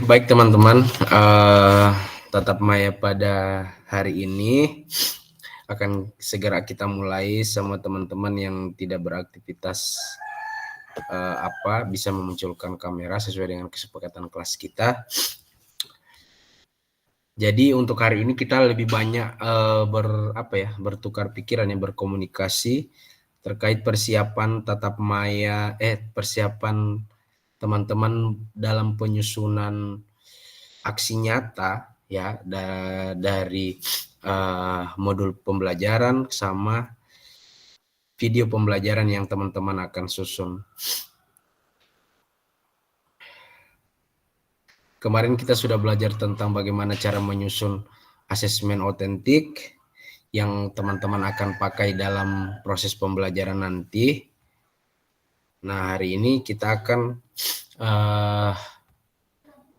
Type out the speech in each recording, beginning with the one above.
baik teman-teman, tatap maya pada hari ini akan segera kita mulai. Sama teman-teman yang tidak beraktivitas bisa memunculkan kamera sesuai dengan kesepakatan kelas kita. Jadi untuk hari ini kita lebih banyak bertukar pikiran, berkomunikasi terkait persiapan tatap maya, persiapan teman-teman dalam penyusunan aksi nyata ya dari modul pembelajaran sama video pembelajaran yang teman-teman akan susun. Kemarin kita sudah belajar tentang bagaimana cara menyusun asesmen otentik yang teman-teman akan pakai dalam proses pembelajaran nanti. Nah, hari ini kita akan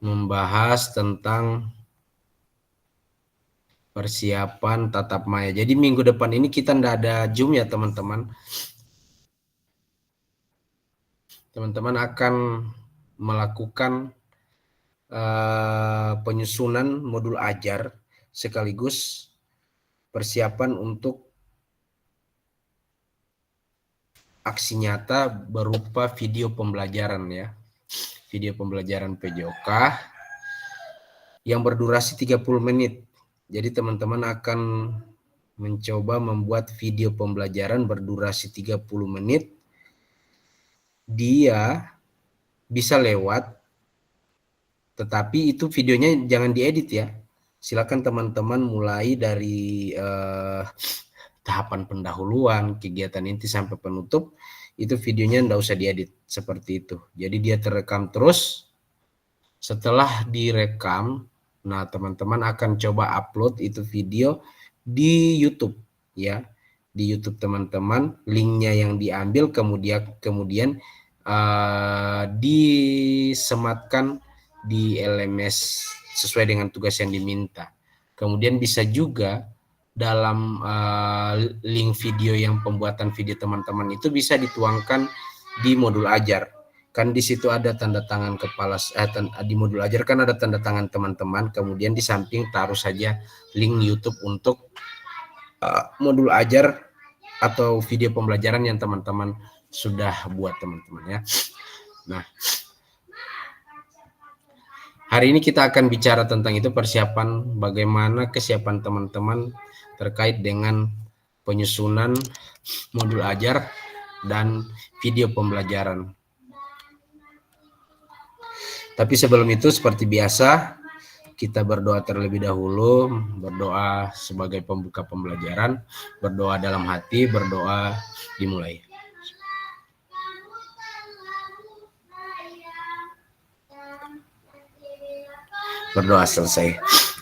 membahas tentang persiapan tatap maya. Jadi minggu depan ini kita tidak ada Zoom ya teman-teman. Teman-teman akan melakukan penyusunan modul ajar sekaligus persiapan untuk aksi nyata berupa video pembelajaran ya. Video pembelajaran PJOK yang berdurasi 30 menit. Jadi teman-teman akan mencoba membuat video pembelajaran berdurasi 30 menit. Dia bisa lewat, tetapi itu videonya jangan diedit ya. Silakan teman-teman mulai dari tahapan pendahuluan, kegiatan inti sampai penutup, itu videonya enggak usah diedit seperti itu. Jadi dia terekam terus. Setelah direkam, nah teman-teman akan coba upload itu video di YouTube ya. Di YouTube teman-teman, linknya yang diambil kemudian disematkan di LMS sesuai dengan tugas yang diminta. Kemudian bisa juga dalam link video yang pembuatan video teman-teman itu bisa dituangkan di modul ajar. Kan di situ ada tanda tangan kepala, di modul ajar kan ada tanda tangan teman-teman, kemudian di samping taruh saja link YouTube untuk modul ajar atau video pembelajaran yang teman-teman sudah buat teman-teman ya. Nah, hari ini kita akan bicara tentang itu, persiapan, bagaimana kesiapan teman-teman terkait dengan penyusunan modul ajar dan video pembelajaran. Tapi sebelum itu seperti biasa kita berdoa terlebih dahulu, berdoa sebagai pembuka pembelajaran, berdoa dalam hati, berdoa dimulai. Berdoa selesai.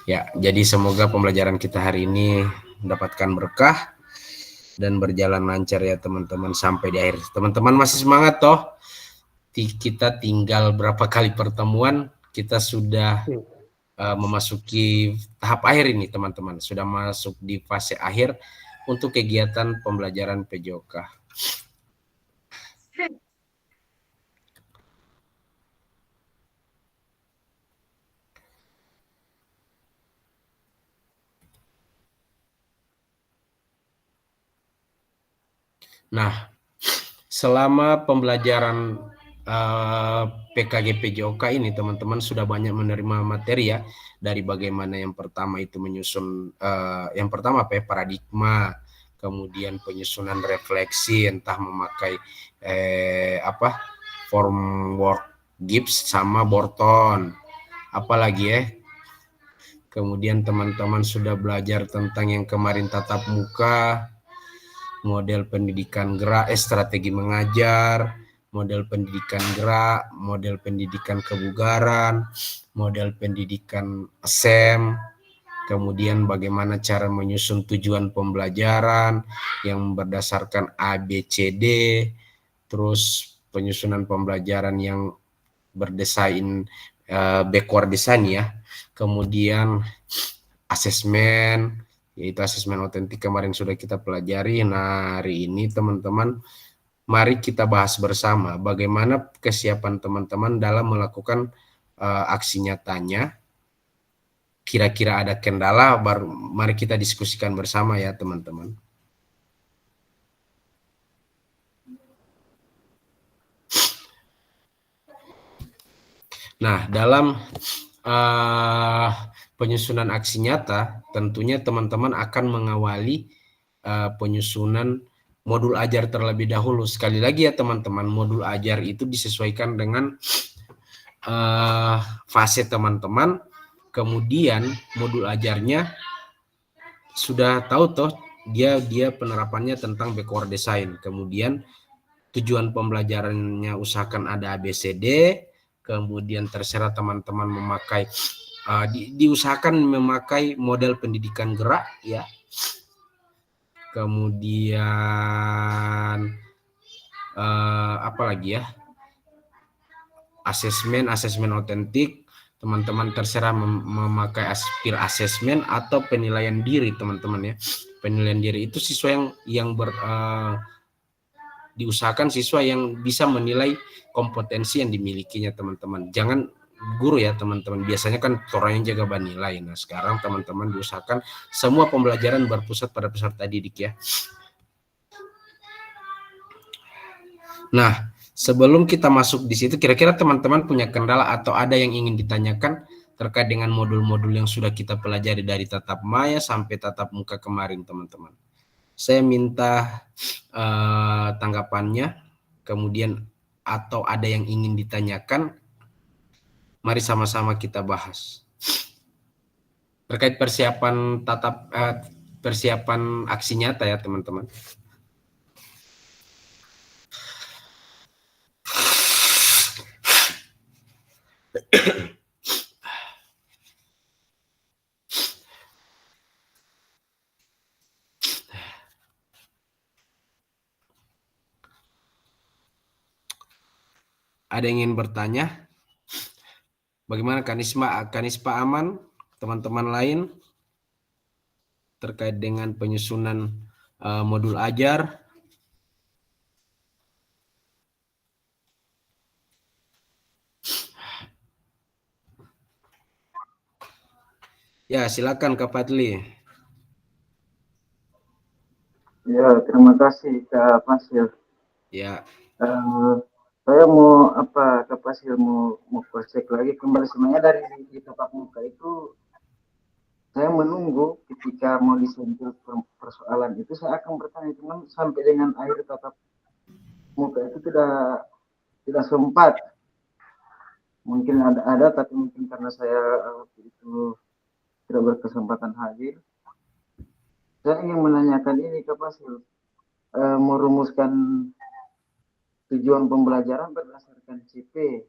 Ya, jadi semoga pembelajaran kita hari ini mendapatkan berkah dan berjalan lancar ya teman-teman sampai di akhir. Teman-teman masih semangat toh? Kita tinggal berapa kali pertemuan, kita sudah memasuki tahap akhir ini teman-teman, sudah masuk di fase akhir untuk kegiatan pembelajaran PJOK. Nah, selama pembelajaran PKG PJOK ini teman-teman sudah banyak menerima materi ya, dari bagaimana yang pertama itu menyusun yang pertama paradigma, kemudian penyusunan refleksi entah memakai formwork Gibbs sama Borton, apalagi ya. Kemudian teman-teman sudah belajar tentang yang kemarin tatap muka, model pendidikan gerak, strategi mengajar, model pendidikan gerak, model pendidikan kebugaran, model pendidikan SEM, kemudian bagaimana cara menyusun tujuan pembelajaran yang berdasarkan ABCD, terus penyusunan pembelajaran yang berdesain backward design ya, kemudian asesmen, yaitu asesmen otentik kemarin sudah kita pelajari. Nah, hari ini teman-teman mari kita bahas bersama bagaimana kesiapan teman-teman dalam melakukan aksi nyatanya. Kira-kira ada kendala, baru mari kita diskusikan bersama ya teman-teman. Nah, dalam penyusunan aksi nyata, tentunya teman-teman akan mengawali penyusunan modul ajar terlebih dahulu. Sekali lagi ya teman-teman, modul ajar itu disesuaikan dengan fase teman-teman. Kemudian modul ajarnya sudah tahu toh dia penerapannya tentang backward design. Kemudian tujuan pembelajarannya usahakan ada ABCD. Kemudian terserah teman-teman memakai diusahakan memakai model pendidikan gerak ya. Kemudian apa lagi ya? Asesmen otentik. Teman-teman terserah memakai peer assessment atau penilaian diri teman-teman ya. Penilaian diri itu siswa yang diusahakan siswa yang bisa menilai kompetensi yang dimilikinya teman-teman. Jangan guru ya teman-teman, biasanya kan orang yang jaga nilai. Nah sekarang teman-teman diusahakan semua pembelajaran berpusat pada peserta didik ya. Nah sebelum kita masuk di situ, kira-kira teman-teman punya kendala atau ada yang ingin ditanyakan terkait dengan modul-modul yang sudah kita pelajari dari tatap maya sampai tatap muka kemarin teman-teman. Saya minta tanggapannya, kemudian atau ada yang ingin ditanyakan, mari sama-sama kita bahas. Terkait persiapan persiapan aksi nyata ya teman-teman. Ada yang ingin bertanya? Bagaimana Kanispa aman? Teman-teman lain terkait dengan penyusunan modul ajar? Ya, silakan Kak Fadli. Ya, terima kasih Kak Fasil. Ya. Saya mau Kak Fasil mau cross check lagi kembali, sebenarnya dari di tatap muka itu saya menunggu ketika mau disentuh persoalan itu saya akan bertanya, cuman sampai dengan akhir tatap muka itu tidak sempat. Mungkin ada tapi mungkin karena saya waktu itu tidak berkesempatan hadir. Saya ingin menanyakan ini Kak Fasil, merumuskan tujuan pembelajaran berdasarkan CP.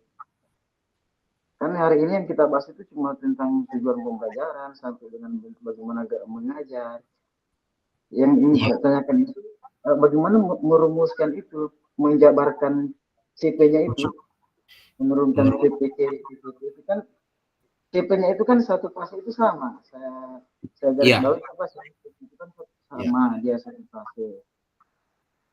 Kan hari ini yang kita bahas itu cuma tentang tujuan pembelajaran sampai dengan bagaimana mengajar. Yang ingin saya tanyakan itu bagaimana merumuskan itu, menjabarkan CP-nya itu, menurunkan CP itu kan CP-nya itu kan satu fase itu sama. Saya garis bawahi itu kan sama dia satu fase.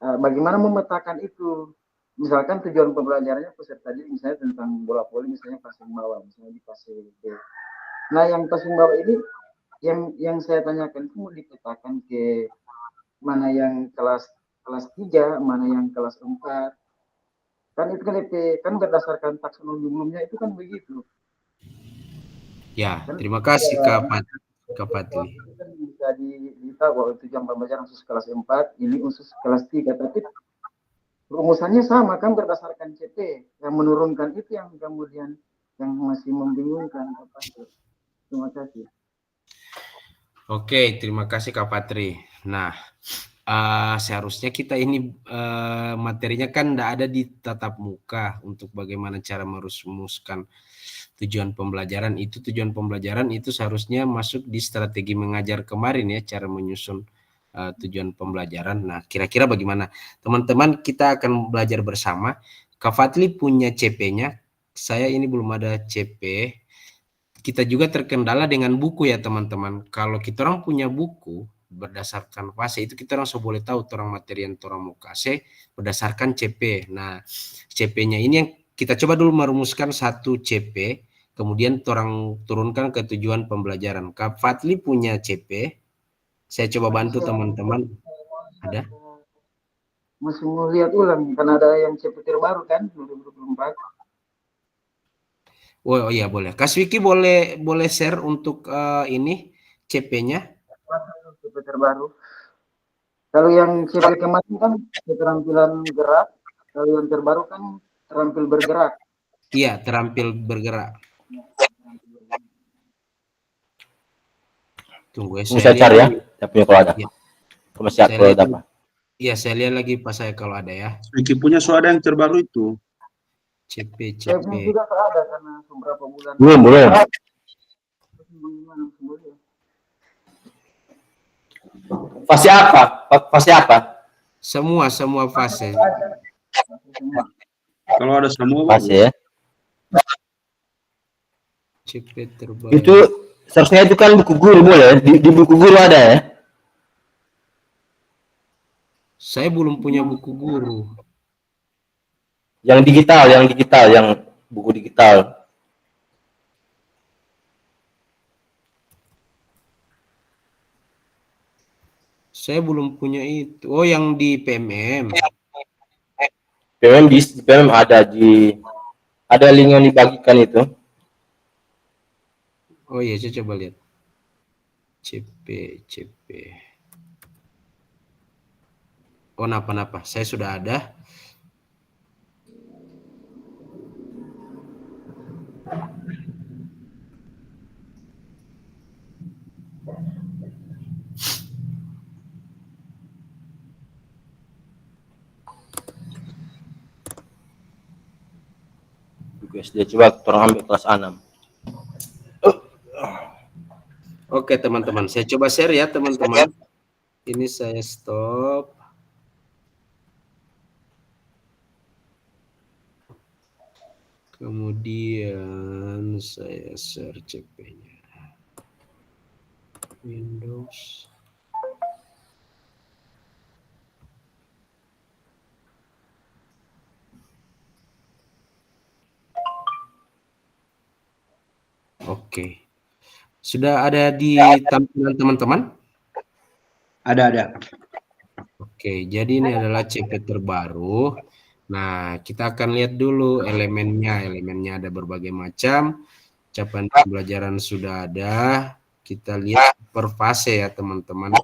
Bagaimana memetakan itu? Misalkan tujuan pembelajarannya peserta didik misalnya tentang bola voli, misalnya pasang bawah, misalnya di fase B. Nah yang pasang bawah ini yang saya tanyakan itu mau dipetakan ke mana yang kelas 3, mana yang kelas 4. Kan itu kan berdasarkan taksonomi umumnya itu kan begitu. Ya, terima kasih Kak Fadli. Kan bisa ditahu bahwa tujuan pembelajaran khusus kelas 4, ini khusus kelas 3, tapi rumusannya sama kan berdasarkan CP. Yang menurunkan itu yang kemudian yang masih membingungkan. Terima kasih. Oke, terima kasih Kak Patri. Nah, seharusnya kita ini materinya kan tidak ada di tatap muka untuk bagaimana cara merumuskan tujuan pembelajaran itu. Tujuan pembelajaran itu seharusnya masuk di strategi mengajar kemarin ya, cara menyusun tujuan pembelajaran. Nah, kira-kira bagaimana? Teman-teman, kita akan belajar bersama. Kak Fatli punya CP-nya, saya ini belum ada CP. Kita juga terkendala dengan buku ya teman-teman. Kalau kita orang punya buku berdasarkan fase itu kita langsung boleh tahu orang materi yang orang mau kasih berdasarkan CP. Nah, CP-nya ini yang kita coba dulu merumuskan satu CP. kemudian orang turunkan ke tujuan pembelajaran. Kak Fadli punya CP, saya coba bantu teman-teman. Ada? Masih mau lihat ulang, karena ada yang CP terbaru kan, 2024. Oh iya boleh. Kak Swiki boleh share untuk ini CP-nya? CP terbaru. Kalau yang CP kemarin kan keterampilan gerak, kalau yang terbaru kan terampil bergerak. Iya, terampil bergerak. Tunggu ya, Saya saya cari lihat. ya, saya punya kalau ada. Ya, Kalau siap saya kalau lihat. dapat. Iya, saya lihat lagi pas saya kalau ada ya. Swiki punya suara yang terbaru itu. CP. Saya juga ada karena beberapa bulan. Belum. Fase apa? Fase apa? Semua fase. Kalau ada semua Fase ya. CP terbaru. Itu seharusnya itu kan buku guru boleh. Di buku guru ada ya. Saya belum punya buku guru. Yang digital, yang buku digital. Saya belum punya itu. Oh, yang di PMM. PMM ada link yang dibagikan itu. Oh iya, saya coba lihat. CP. Oh, napa. Saya sudah ada. Dia coba orang ambil kelas 6. Oke, teman-teman. Saya coba share ya, teman-teman. Ini saya stop. Kemudian saya share CP-nya. Windows. Oke. Sudah ada di tampilan teman-teman? ada. Oke, jadi ini adalah CP terbaru. Nah, kita akan lihat dulu elemennya. Elemennya ada berbagai macam. Capaian pembelajaran sudah ada. Kita lihat per fase ya, teman-teman.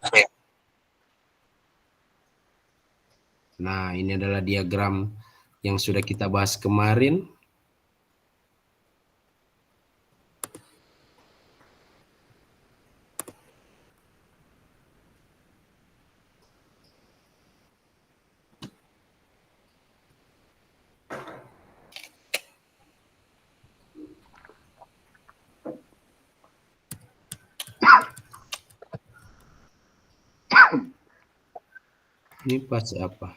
Nah, ini adalah diagram yang sudah kita bahas kemarin. Ini fase apa?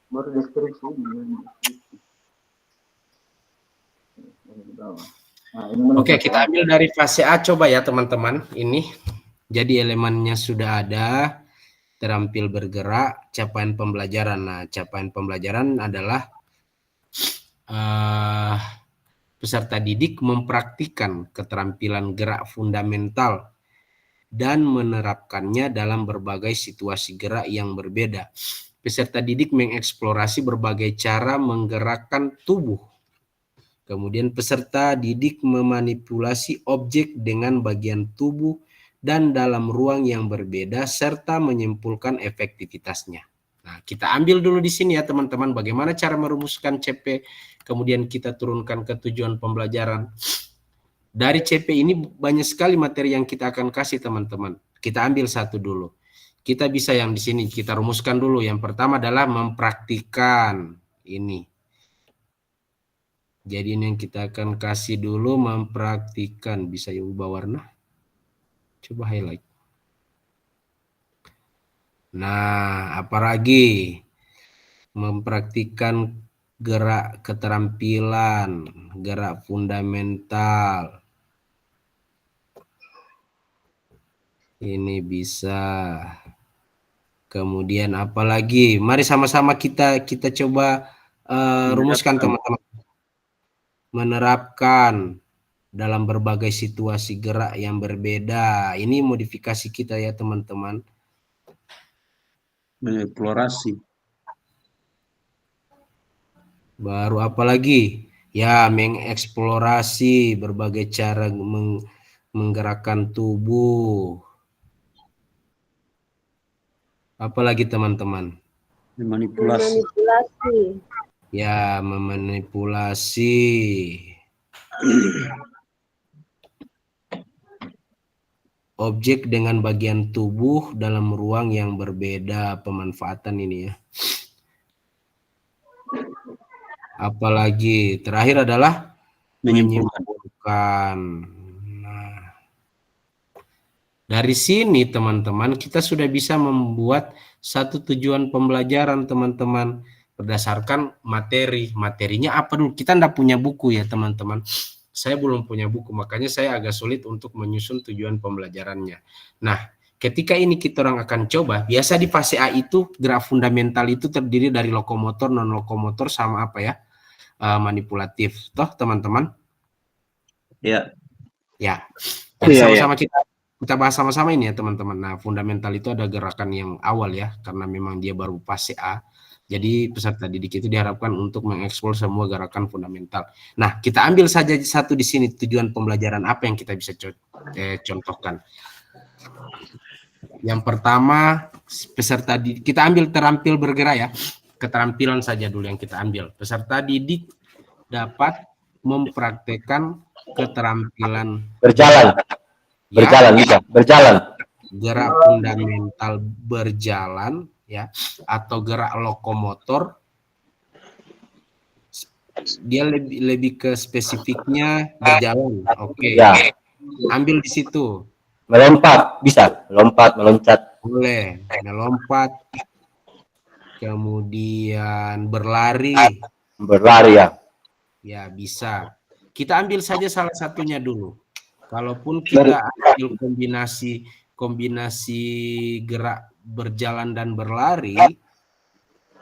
Baru deskripsi ini. Oke, kita ambil dari fase A coba ya teman-teman. Ini jadi elemennya sudah ada, terampil bergerak, capaian pembelajaran. Nah, capaian pembelajaran adalah peserta didik mempraktikkan keterampilan gerak fundamental dan menerapkannya dalam berbagai situasi gerak yang berbeda. Peserta didik mengeksplorasi berbagai cara menggerakkan tubuh. Kemudian peserta didik memanipulasi objek dengan bagian tubuh dan dalam ruang yang berbeda serta menyimpulkan efektivitasnya. Nah, kita ambil dulu di sini ya teman-teman bagaimana cara merumuskan CP, kemudian kita turunkan ke tujuan pembelajaran. Dari CP ini banyak sekali materi yang kita akan kasih teman-teman. Kita ambil satu dulu. Kita bisa yang di sini kita rumuskan dulu. Yang pertama adalah mempraktikkan ini. Jadi ini yang kita akan kasih dulu mempraktikkan. Bisa ya ubah warna. Coba highlight. Nah, apalagi mempraktikkan gerak keterampilan, gerak fundamental. Ini bisa Kemudian apalagi? Mari sama-sama kita coba rumuskan teman-teman. Menerapkan dalam berbagai situasi gerak yang berbeda. Ini modifikasi kita ya teman-teman. Mengeksplorasi. Baru apa lagi? Ya, mengeksplorasi berbagai cara menggerakkan tubuh. Apalagi teman-teman? Memanipulasi. Ya, memanipulasi. Objek dengan bagian tubuh dalam ruang yang berbeda, pemanfaatan ini ya. Apalagi terakhir adalah menyimpulkan. Nah, dari sini teman-teman kita sudah bisa membuat satu tujuan pembelajaran teman-teman berdasarkan materi. Materinya apa dulu? Kita tidak punya buku ya teman-teman. Saya belum punya buku, makanya saya agak sulit untuk menyusun tujuan pembelajarannya. Nah, ketika ini kita orang akan coba, biasa di fase A itu gerak fundamental itu terdiri dari lokomotor, non lokomotor sama apa ya? Manipulatif. Toh teman-teman? Ya. Ya. Jadi sama-sama kita bahas sama-sama ini ya teman-teman. Nah, fundamental itu ada gerakan yang awal ya, karena memang dia baru fase A. Jadi peserta didik itu diharapkan untuk mengeksplor semua gerakan fundamental. Nah, kita ambil saja satu di sini tujuan pembelajaran apa yang kita bisa contohkan. Yang pertama, peserta didik, kita ambil terampil bergerak ya. Keterampilan saja dulu yang kita ambil. Peserta didik dapat mempraktekkan keterampilan Berjalan. Berjalan bisa. Berjalan. Gerak fundamental berjalan ya, atau gerak lokomotor. Dia lebih ke spesifiknya berjalan. Oke. Ya. Ambil di situ. Melompat bisa. Lompat, meloncat. Boleh. Melompat. Kemudian berlari. Berlari ya. Ya, bisa. Kita ambil saja salah satunya dulu. Kalaupun kita ambil kombinasi gerak berjalan dan berlari,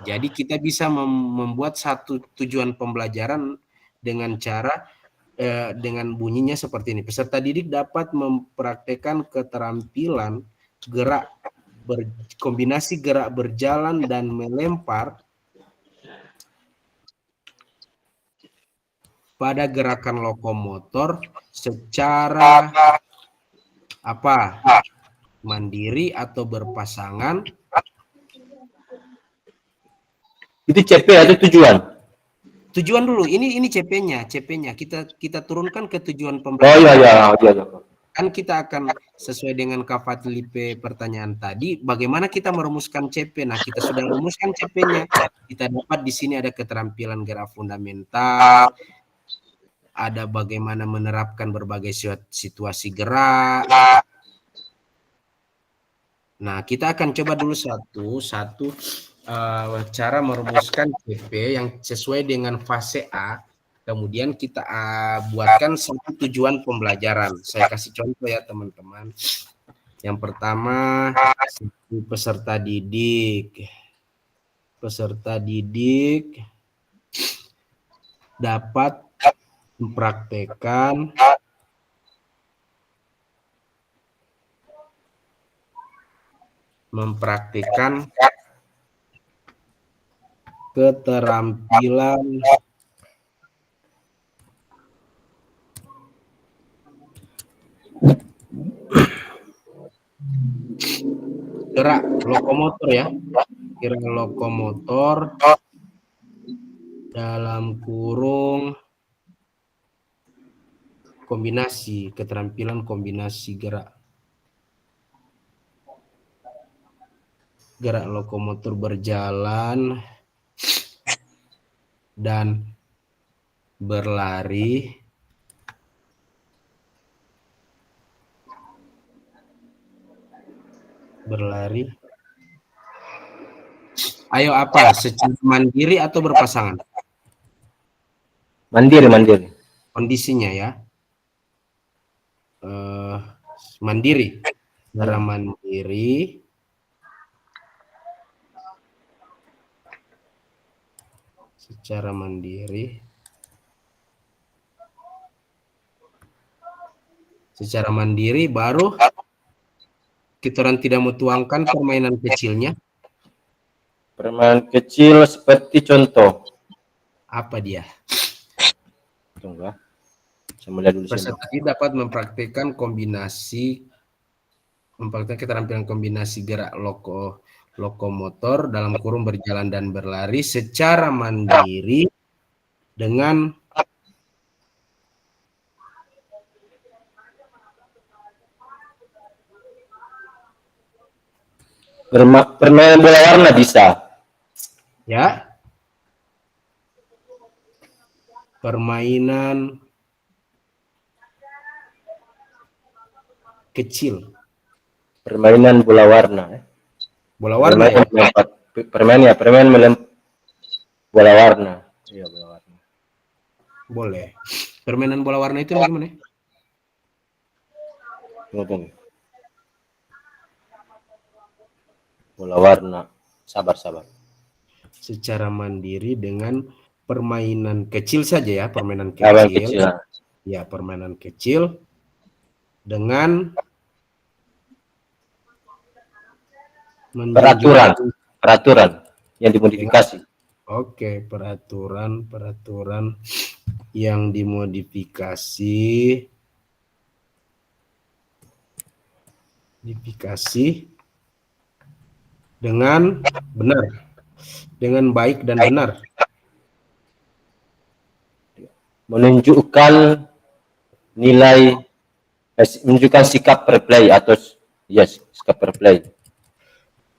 jadi kita bisa membuat satu tujuan pembelajaran dengan cara dengan bunyinya seperti ini. Peserta didik dapat mempraktekkan keterampilan kombinasi gerak berjalan dan melempar pada gerakan lokomotor secara apa? Mandiri atau berpasangan. Itu CP atau tujuan? Tujuan dulu. Ini CP-nya. Kita turunkan ke tujuan Oh pembelajaran. iya. Kan kita akan sesuai dengan Kak Fadlipe pertanyaan tadi, bagaimana kita merumuskan CP. Nah, kita sudah rumuskan CP-nya. Kita dapat di sini ada keterampilan gerak fundamental, ada bagaimana menerapkan berbagai situasi gerak. Nah, kita akan coba dulu satu cara merumuskan CP yang sesuai dengan fase A. Kemudian kita buatkan satu tujuan pembelajaran. Saya kasih contoh ya teman-teman. Yang pertama, peserta didik. Peserta didik dapat mempraktekkan keterampilan gerak lokomotor ya, gerak lokomotor dalam kurung keterampilan kombinasi gerak lokomotor berjalan dan berlari Ayo apa? Secara mandiri atau berpasangan? Mandiri. Kondisinya ya. Mandiri. Secara mandiri secara mandiri. Secara mandiri baru kita orang tidak mau tuangkan permainan kecilnya. Permainan kecil seperti contoh. Apa dia? Tunggu, saya melihat dulu. Peserta dapat mempraktikkan keterampilan kombinasi gerak lokomotor dalam kurung berjalan dan berlari secara mandiri dengan permainan bola warna bisa. ya. Permainan kecil. Permainan bola warna. Bola warna ya? Permainan bola warna. Iya, bola warna. Boleh. Permainan bola warna itu bagaimana? Tunggu. Bola warna. Sabar. Secara mandiri dengan permainan kecil saja ya, permainan kecil. Ya, permainan kecil dengan peraturan yang dimodifikasi. Oke, peraturan yang dimodifikasi dengan benar, dengan baik dan benar. Menunjukkan sikap fair play atau sikap fair play.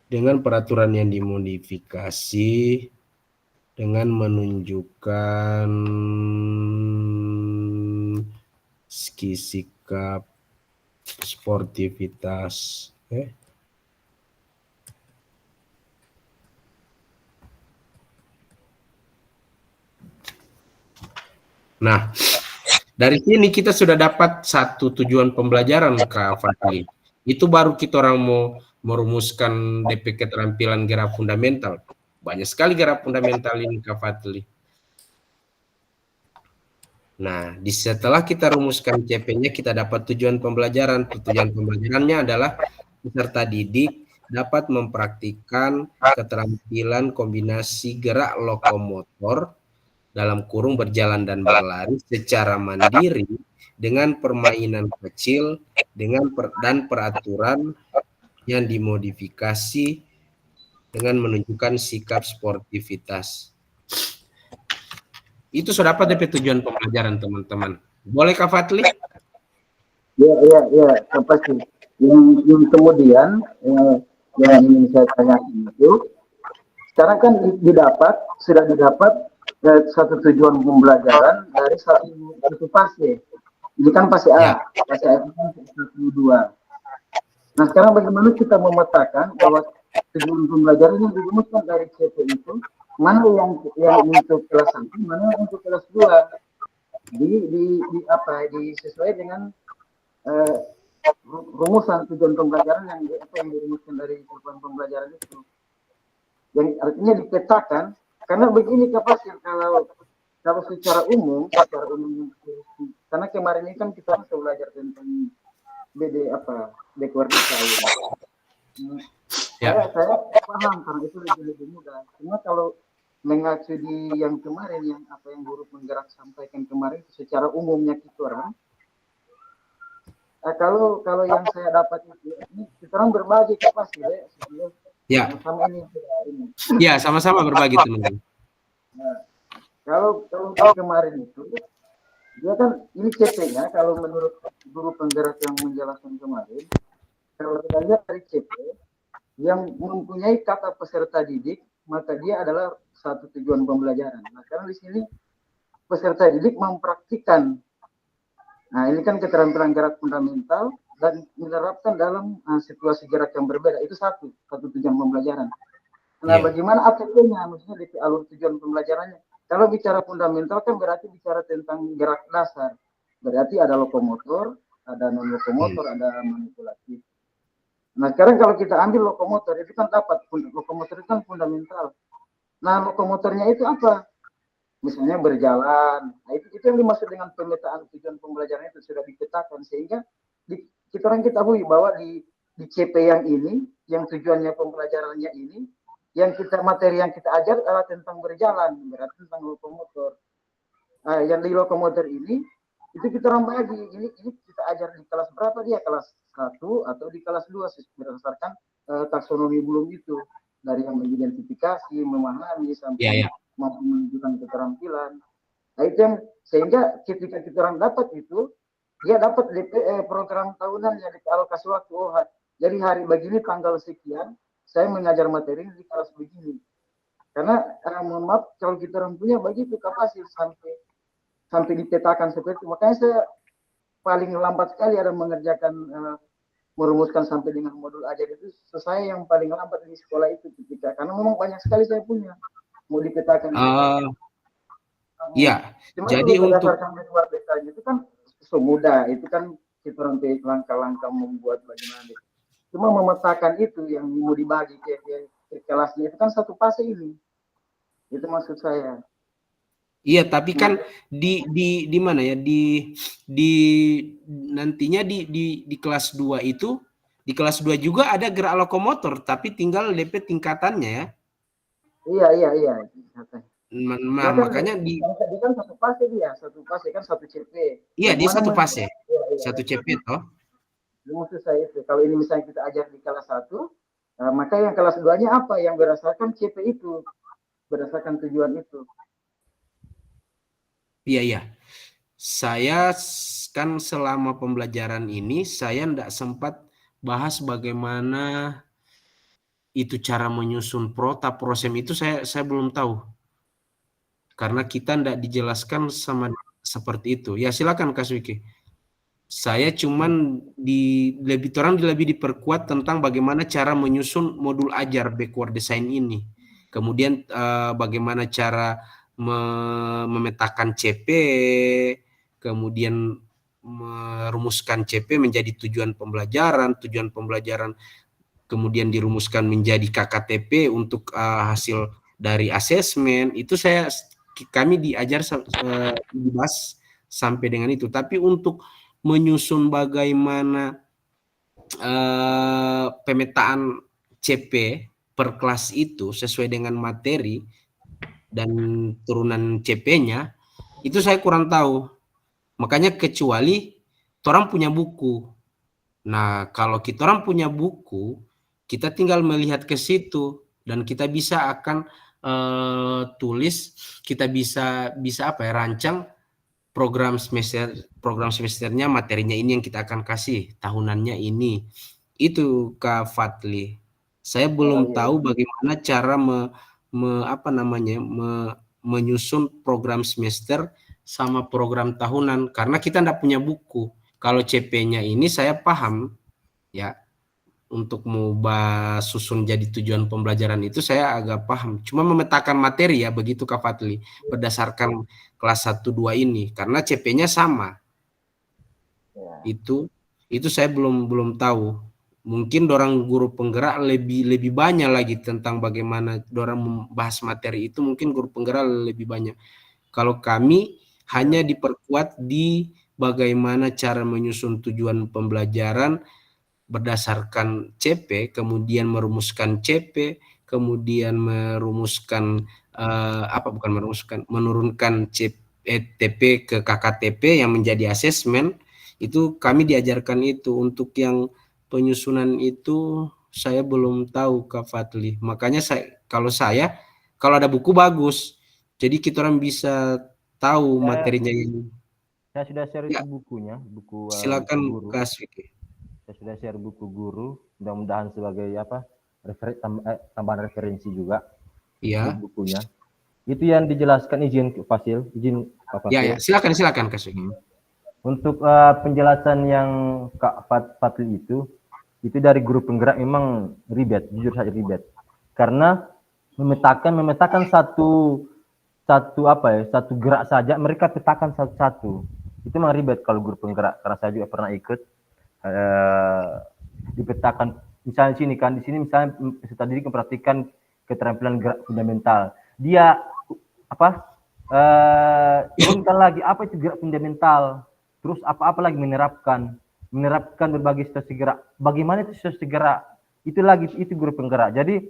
Dengan peraturan yang dimodifikasi dengan menunjukkan sikap sportivitas. Nah, dari sini kita sudah dapat satu tujuan pembelajaran, Kak Fadli. Itu baru kita orang mau merumuskan DP keterampilan gerak fundamental. Banyak sekali gerak fundamental ini, Kak Fadli. Nah, setelah kita rumuskan CP-nya, kita dapat tujuan pembelajaran. Tujuan pembelajarannya adalah peserta didik dapat mempraktikkan keterampilan kombinasi gerak lokomotor dalam kurung berjalan dan berlari secara mandiri dengan permainan kecil dan peraturan yang dimodifikasi dengan menunjukkan sikap sportivitas. Itu sudah dapat DP tujuan pembelajaran, teman-teman. Boleh Kak Fadli? Ya, pasti. Yang kemudian yang ingin saya tanyakan itu, sekarang kan sudah didapat satu tujuan pembelajaran dari satu fase. Ini kan fase A, fase A itu kan 1, 2. Nah, sekarang bagaimana kita memetakan bahwa tujuan pembelajaran yang dirumuskan dari CP itu mana yang untuk kelas 1, mana yang untuk kelas 2? Disesuai dengan rumusan tujuan pembelajaran yang dirumuskan dari tujuan pembelajaran itu. Yang artinya dipetakan. Karena begini Kapasir, kalau secara umum, karena kemarin ini kan kita sudah belajar tentang dekoratif saya paham karena itu lebih mudah. Cuma kalau mengacu di yang kemarin yang guru penggerak sampaikan kemarin secara umumnya gitu orang. Kalau yang saya dapat itu, ini kita orang berbagi Kapasir ya. Ya, sama-sama berbagi teman-teman. Nah, kalau kemarin itu dia kan ini CP-nya kalau menurut guru penggerak yang menjelaskan kemarin, kalau kita lihat dari CP yang mempunyai kata peserta didik, maka dia adalah satu tujuan pembelajaran. Nah, karena di sini peserta didik mempraktikkan. Nah, ini kan keterampilan gerak fundamental dan menerapkan dalam situasi gerak yang berbeda. Itu satu tujuan pembelajaran. Nah, bagaimana ATP-nya? Maksudnya di alur tujuan pembelajarannya. Kalau bicara fundamental kan berarti bicara tentang gerak dasar. Berarti ada lokomotor, ada non-lokomotor, ada manipulatif. Nah, sekarang kalau kita ambil lokomotor, itu kan dapat. Lokomotor itu kan fundamental. Nah, lokomotornya itu apa? misalnya berjalan. Nah, itu yang dimaksud dengan pemetaan tujuan pembelajaran itu sudah dipetakan sehingga kita orang ketahui bahwa di CP yang ini, yang tujuannya pembelajarannya ini, yang materi yang kita ajar adalah tentang berjalan, berarti tentang lokomotor. Yang di lokomotor ini itu kita orang bagi, ini kita ajar di kelas berapa dia, kelas 1 atau di kelas 2 berdasarkan taksonomi belum itu, dari yang mengidentifikasi, memahami sampai mampu menunjukkan keterampilan. Nah itu yang sehingga ketika kita orang dapat itu, dia dapat program tahunan yang dialokasi waktu. Jadi hari begini tanggal sekian saya mengajar materi di kelas begini. Karena mohon maaf kalau kita orang punya begitu kapasitas sampai dipetakan seperti itu. Makanya saya paling lambat sekali ada mengerjakan merumuskan sampai dengan modul ajar itu, saya yang paling lambat di sekolah itu ketika, karena memang banyak sekali saya punya mau dipetakan. Iya. Cuma Jadi untuk luar desanya itu kan semudah, itu kan kita nanti langkah-langkah membuat bagaimana. Cuma memetakan itu yang mau dibagi ke kelasnya itu kan satu fase ini. Itu maksud saya. Iya, tapi kan di mana ya? Di nantinya di kelas 2 itu, di kelas 2 juga ada gerak lokomotor, tapi tinggal DP tingkatannya ya. Iya. Makanya kan satu fase kan satu CP. Iya, dia satu fase. Satu CP toh. Maksud saya itu, kalau ini misalnya kita ajar di kelas 1, maka yang kelas 2-nya apa? Yang berdasarkan CP itu, berdasarkan tujuan itu. Iya. Saya kan selama pembelajaran ini, saya tidak sempat bahas bagaimana itu cara menyusun prota, prosem itu saya belum tahu. Karena kita tidak dijelaskan sama seperti itu. Ya silakan Kak Suiki. Saya cuman lebih diperkuat tentang bagaimana cara menyusun modul ajar backward design ini. Kemudian bagaimana cara memetakan CP, kemudian merumuskan CP menjadi tujuan pembelajaran, kemudian dirumuskan menjadi KKTP untuk hasil dari asesmen. Itu kami diajar dibahas sampai dengan itu. Tapi untuk menyusun bagaimana pemetaan CP per kelas itu sesuai dengan materi dan turunan CP-nya, itu saya kurang tahu. Makanya kecuali orang punya buku. Nah, kalau kita orang punya buku, kita tinggal melihat ke situ dan kita bisa akan tulis, kita bisa rancang program semesternya, materinya ini yang kita akan kasih, tahunannya ini. Itu Kak Fadli. Saya belum tahu bagaimana cara menyusun program semester sama program tahunan karena kita tidak punya buku. Kalau CP-nya ini saya paham ya, untuk mengubah susun jadi tujuan pembelajaran itu saya agak paham. Cuma memetakan materi ya begitu Kak Fadli berdasarkan kelas 1 2 ini karena CP-nya sama. Itu saya belum tahu. Mungkin dorang guru penggerak lebih banyak lagi tentang bagaimana dorang membahas materi itu, mungkin guru penggerak lebih banyak. Kalau kami hanya diperkuat di bagaimana cara menyusun tujuan pembelajaran berdasarkan CP, kemudian merumuskan CP, kemudian menurunkan TP ke KKTP yang menjadi asesmen. Itu kami diajarkan itu. Untuk yang penyusunan itu saya belum tahu Kak Fadli. Makanya kalau ada buku bagus. Jadi kita orang bisa tahu materinya ini. Saya sudah share itu bukunya, silakan guru. Kak Suiki. Saya sudah share buku guru, mudah-mudahan sebagai tambahan referensi juga. Iya. Bukunya. Itu yang dijelaskan izin Pak Fasil. Ya, silakan Kak Suiki. Untuk penjelasan yang Kak Fadli itu dari guru penggerak memang ribet, jujur saja ribet. Karena memetakan satu gerak saja, mereka petakan satu-satu. Itu memang ribet kalau guru penggerak, karena saya juga pernah ikut dipetakan. Misalnya di sini misalnya peserta didik memperhatikan keterampilan gerak fundamental. Dia turunkan lagi apa itu gerak fundamental, terus apa-apa lagi menerapkan berbagai situasi gerak. Bagaimana itu situasi gerak? Itu lagi itu guru penggerak. Jadi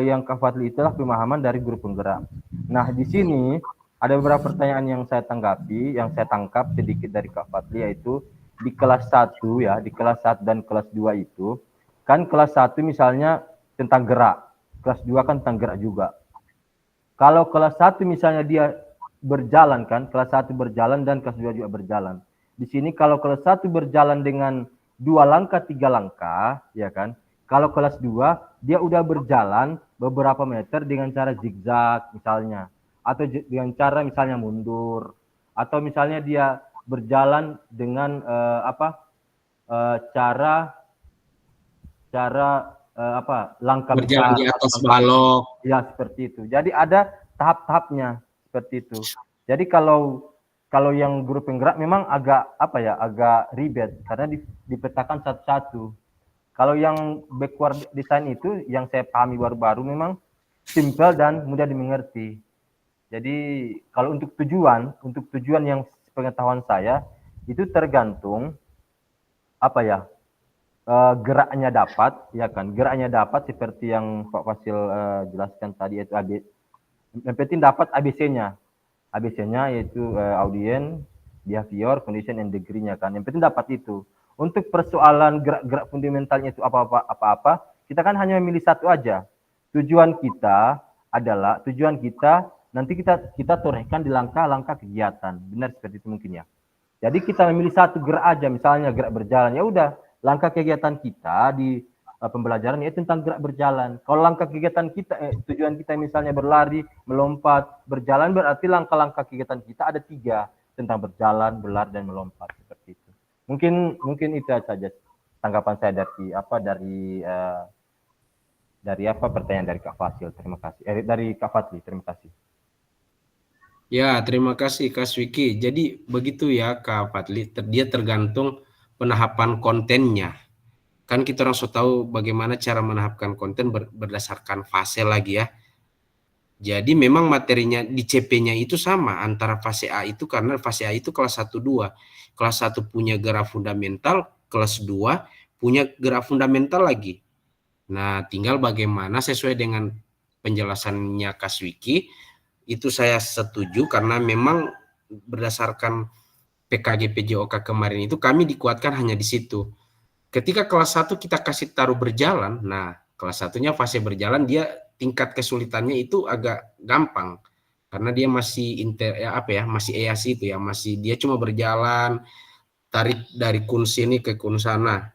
yang Kak Fadli itulah pemahaman dari guru penggerak. Nah, di sini ada beberapa pertanyaan yang saya tanggapi, yang saya tangkap sedikit dari Kak Fadli, yaitu di kelas 1 ya, di kelas 1 dan kelas 2 itu, kan kelas 1 misalnya tentang gerak, kelas 2 kan tentang gerak juga. Kalau kelas 1 misalnya dia berjalan kan, kelas 1 berjalan dan kelas 2 juga berjalan. Di sini kalau kelas 1 berjalan dengan 2 langkah, 3 langkah, ya kan. Kalau kelas 2 dia udah berjalan beberapa meter dengan cara zigzag misalnya, atau dengan cara misalnya mundur, atau misalnya dia berjalan dengan langkah Berjalan besar di atas atau balok. ya seperti itu. Jadi ada tahap-tahapnya seperti itu. Jadi kalau yang guru penggerak memang agak ribet karena dipetakan satu-satu. Kalau yang backward design itu yang saya pahami baru-baru memang simple dan mudah dimengerti. Jadi kalau untuk tujuan yang pengetahuan saya itu tergantung geraknya dapat, ya kan? Geraknya dapat seperti yang Pak Fasil jelaskan tadi, yaitu yang penting dapat ABC-nya. ABC-nya yaitu audience, behavior, condition, and degree-nya kan. Yang penting dapat itu. Untuk persoalan gerak-gerak fundamentalnya itu apa-apa, kita kan hanya memilih satu aja. Tujuan kita nanti kita torehkan di langkah-langkah kegiatan. Benar seperti itu mungkin ya. Jadi kita memilih satu gerak aja, misalnya gerak berjalan, ya udah langkah kegiatan kita di pembelajaran yaitu tentang gerak berjalan. Kalau langkah kegiatan kita, tujuan kita misalnya berlari, melompat, berjalan, berarti langkah-langkah kegiatan kita ada 3, tentang berjalan, berlari, dan melompat seperti itu. Mungkin itu saja tanggapan saya dari pertanyaan dari Kak Fasil. Terima kasih. Dari Kak Fadli, terima kasih. Ya, terima kasih Kak Swiki. Jadi begitu ya Kak Fadli, dia tergantung penahapan kontennya. Kan kita langsung tahu bagaimana cara menahapkan konten berdasarkan fase lagi ya. Jadi memang materinya di CP-nya itu sama antara fase A itu, karena fase A itu kelas 1-2. Kelas 1 punya gerak fundamental, kelas 2 punya gerak fundamental lagi. Nah, tinggal bagaimana sesuai dengan penjelasannya Kak Swiki, itu saya setuju karena memang berdasarkan PKG PJOK kemarin itu kami dikuatkan hanya di situ. Ketika kelas 1 kita kasih taruh berjalan, nah kelas 1-nya fase berjalan dia tingkat kesulitannya itu agak gampang karena dia masih masih EASI itu ya, masih dia cuma berjalan tarik dari kun sini ke kun sana.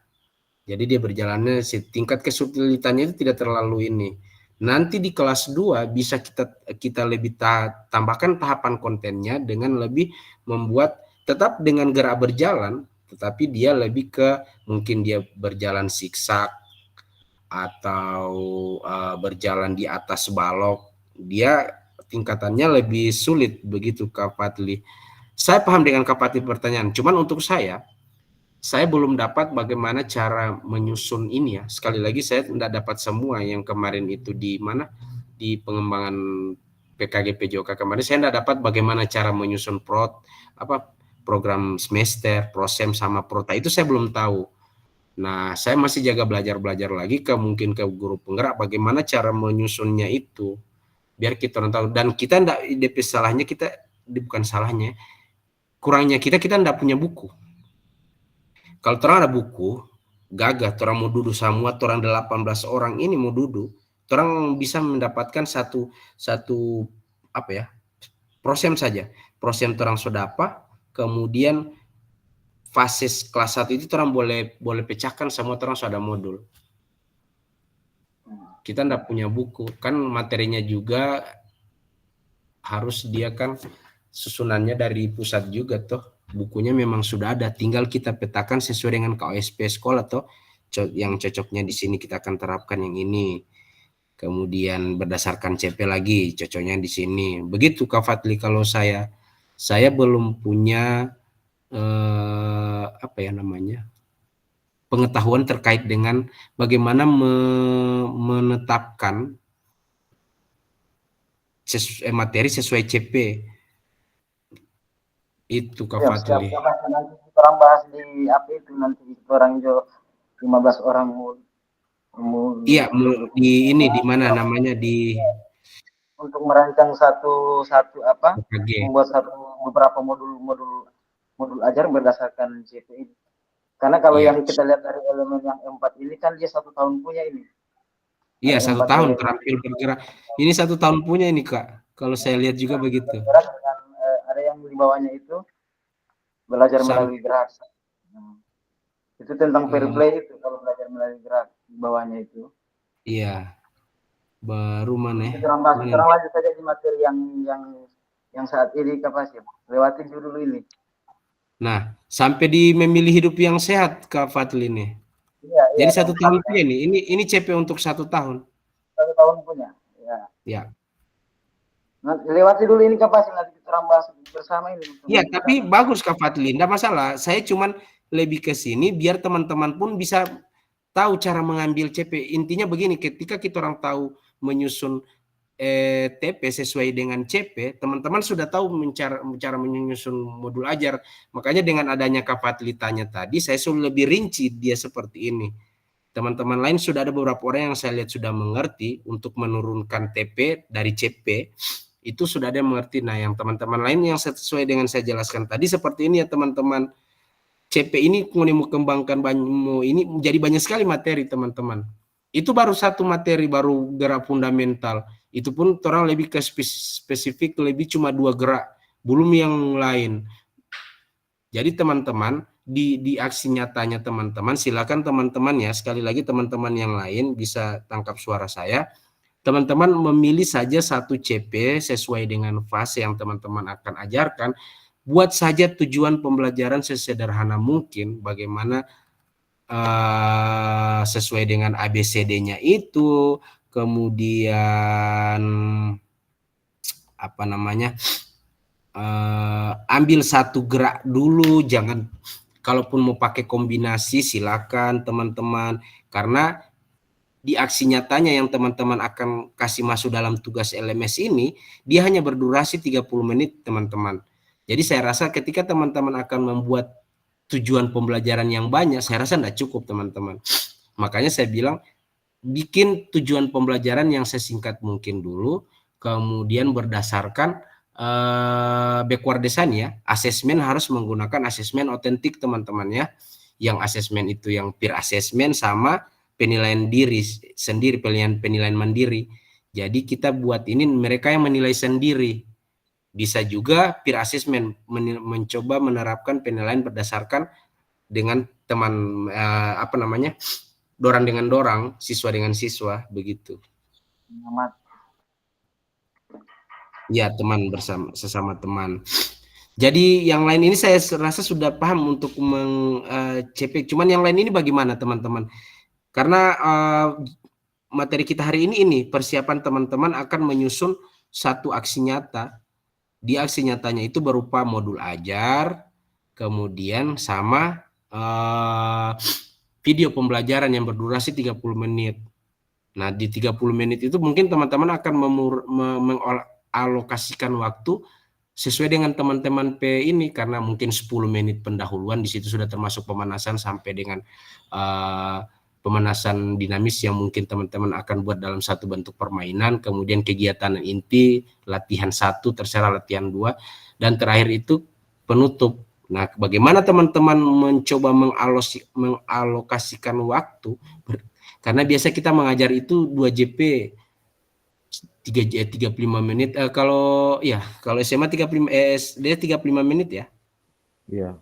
Jadi dia berjalannya tingkat kesulitannya itu tidak terlalu ini. Nanti di kelas 2 bisa kita lebih tambahkan tahapan kontennya dengan lebih membuat tetap dengan gerak berjalan, tetapi dia lebih ke mungkin dia berjalan zigzag atau berjalan di atas balok. Dia tingkatannya lebih sulit begitu Kak Fadli. Saya paham dengan Kak Fadli pertanyaan, cuman untuk saya belum dapat bagaimana cara menyusun ini ya. Sekali lagi saya tidak dapat semua yang kemarin itu di pengembangan PKG PJOK kemarin saya tidak dapat bagaimana cara menyusun program semester, prosem sama prota itu saya belum tahu. Nah, saya masih jaga belajar lagi mungkin ke guru penggerak bagaimana cara menyusunnya itu. Biar kita tahu, dan kita tidak DP salahnya bukan salahnya. Kurangnya kita tidak punya buku. Kalau terang ada buku, gagah, orang mau duduk semua, orang 18 orang ini mau duduk, orang bisa mendapatkan satu prosem saja. Prosem orang sodapa, kemudian fase kelas 1 itu orang boleh pecahkan semua orang sudah modul. Kita tidak punya buku, kan materinya juga harus dia kan susunannya dari pusat juga toh. Bukunya memang sudah ada, tinggal kita petakan sesuai dengan KOSP sekolah toh, yang cocoknya di sini kita akan terapkan yang ini. Kemudian berdasarkan CP lagi cocoknya di sini. Begitu Kak Fadli. Kalau saya belum punya pengetahuan terkait dengan bagaimana menetapkan materi sesuai CP. Itu Kak Siap, siap. Fadli. Nanti kita orang bahas di apa itu nanti kita orang jo 15 orang mau Iya, duduk di ini di mana namanya di untuk merancang satu satu apa KG. membuat beberapa modul ajar berdasarkan CP ini. Karena kalau Iya. yang kita lihat dari elemen yang empat ini kan dia 1 tahun punya ini. Iya, Ada 1 tahun elemen terampil bergerak. Ini 1 tahun punya ini Kak. Kalau saya lihat juga begitu. bergerak dengan ada yang di bawahnya itu belajar Sam, melalui gerak. Nah, itu tentang fair eh, play itu kalau belajar melalui gerak di bawahnya itu. iya, baru mana ya? Kita Mana? lanjut saja di materi yang saat ini kapasnya. Lewatin dulu ini. Nah, sampai di memilih hidup yang sehat Kak Fadli ini. Iya, iya. Jadi 1 tahun punya ini. Ini CP untuk 1 tahun. 1 tahun punya. Ya. Ya. Nah, lewati dulu ini kapasnya nanti kita bahas bersama ini. Iya, tapi bagus Kak Fadli. Tidak masalah. Saya cuman lebih ke sini biar teman-teman pun bisa tahu cara mengambil CP. Intinya begini, ketika kita orang tahu menyusun TP sesuai dengan CP, teman-teman sudah tahu cara menyusun modul ajar. Makanya dengan adanya Kak Fadli tanya tadi, saya sudah lebih rinci dia seperti ini. Teman-teman lain sudah ada beberapa orang yang saya lihat sudah mengerti untuk menurunkan TP dari CP, itu sudah ada yang mengerti. Nah, yang teman-teman lain yang sesuai dengan saya jelaskan tadi seperti ini ya teman-teman. CP ini mau kembangkan ini menjadi banyak sekali materi teman-teman. Itu baru satu materi, baru gerak fundamental. Itu pun orang lebih ke spesifik, lebih cuma 2 gerak, belum yang lain. Jadi teman-teman, di aksi nyatanya teman-teman, silakan teman-teman ya, sekali lagi teman-teman yang lain bisa tangkap suara saya. Teman-teman memilih saja satu CP sesuai dengan fase yang teman-teman akan ajarkan. Buat saja tujuan pembelajaran sesederhana mungkin, bagaimana sesuai dengan ABCD-nya itu, kemudian apa namanya, ambil satu gerak dulu, jangan, kalaupun mau pakai kombinasi silakan teman-teman, karena di aksi nyatanya yang teman-teman akan kasih masuk dalam tugas LMS ini, dia hanya berdurasi 30 menit teman-teman. Jadi saya rasa ketika teman-teman akan membuat tujuan pembelajaran yang banyak, saya rasa tidak cukup teman-teman. Makanya saya bilang, bikin tujuan pembelajaran yang sesingkat mungkin dulu, kemudian berdasarkan backward design ya, asesmen harus menggunakan asesmen otentik teman-teman ya, yang asesmen itu yang peer assessment sama penilaian diri sendiri, penilaian mandiri. Jadi kita buat ini mereka yang menilai sendiri. Bisa juga peer assessment, mencoba menerapkan penilaian berdasarkan dengan teman apa namanya, dorang dengan dorang, siswa dengan siswa, begitu. Ya, teman bersama, sesama teman. Jadi yang lain ini saya rasa sudah paham untuk CP. Cuman yang lain ini bagaimana teman-teman? Karena materi kita hari ini persiapan teman-teman akan menyusun satu aksi nyata. Di aksi nyatanya itu berupa modul ajar, kemudian sama video pembelajaran yang berdurasi 30 menit. Nah, di 30 menit itu mungkin teman-teman akan mengalokasikan waktu sesuai dengan teman-teman P ini, karena mungkin 10 menit pendahuluan, di situ sudah termasuk pemanasan sampai dengan pemanasan dinamis yang mungkin teman-teman akan buat dalam satu bentuk permainan, kemudian kegiatan inti, latihan 1, terserah latihan 2, dan terakhir itu penutup. Nah, bagaimana teman-teman mencoba mengalokasikan waktu, karena biasa kita mengajar itu 2 JP 35 menit, kalau SMA 35, SD 35 menit ya. Iya.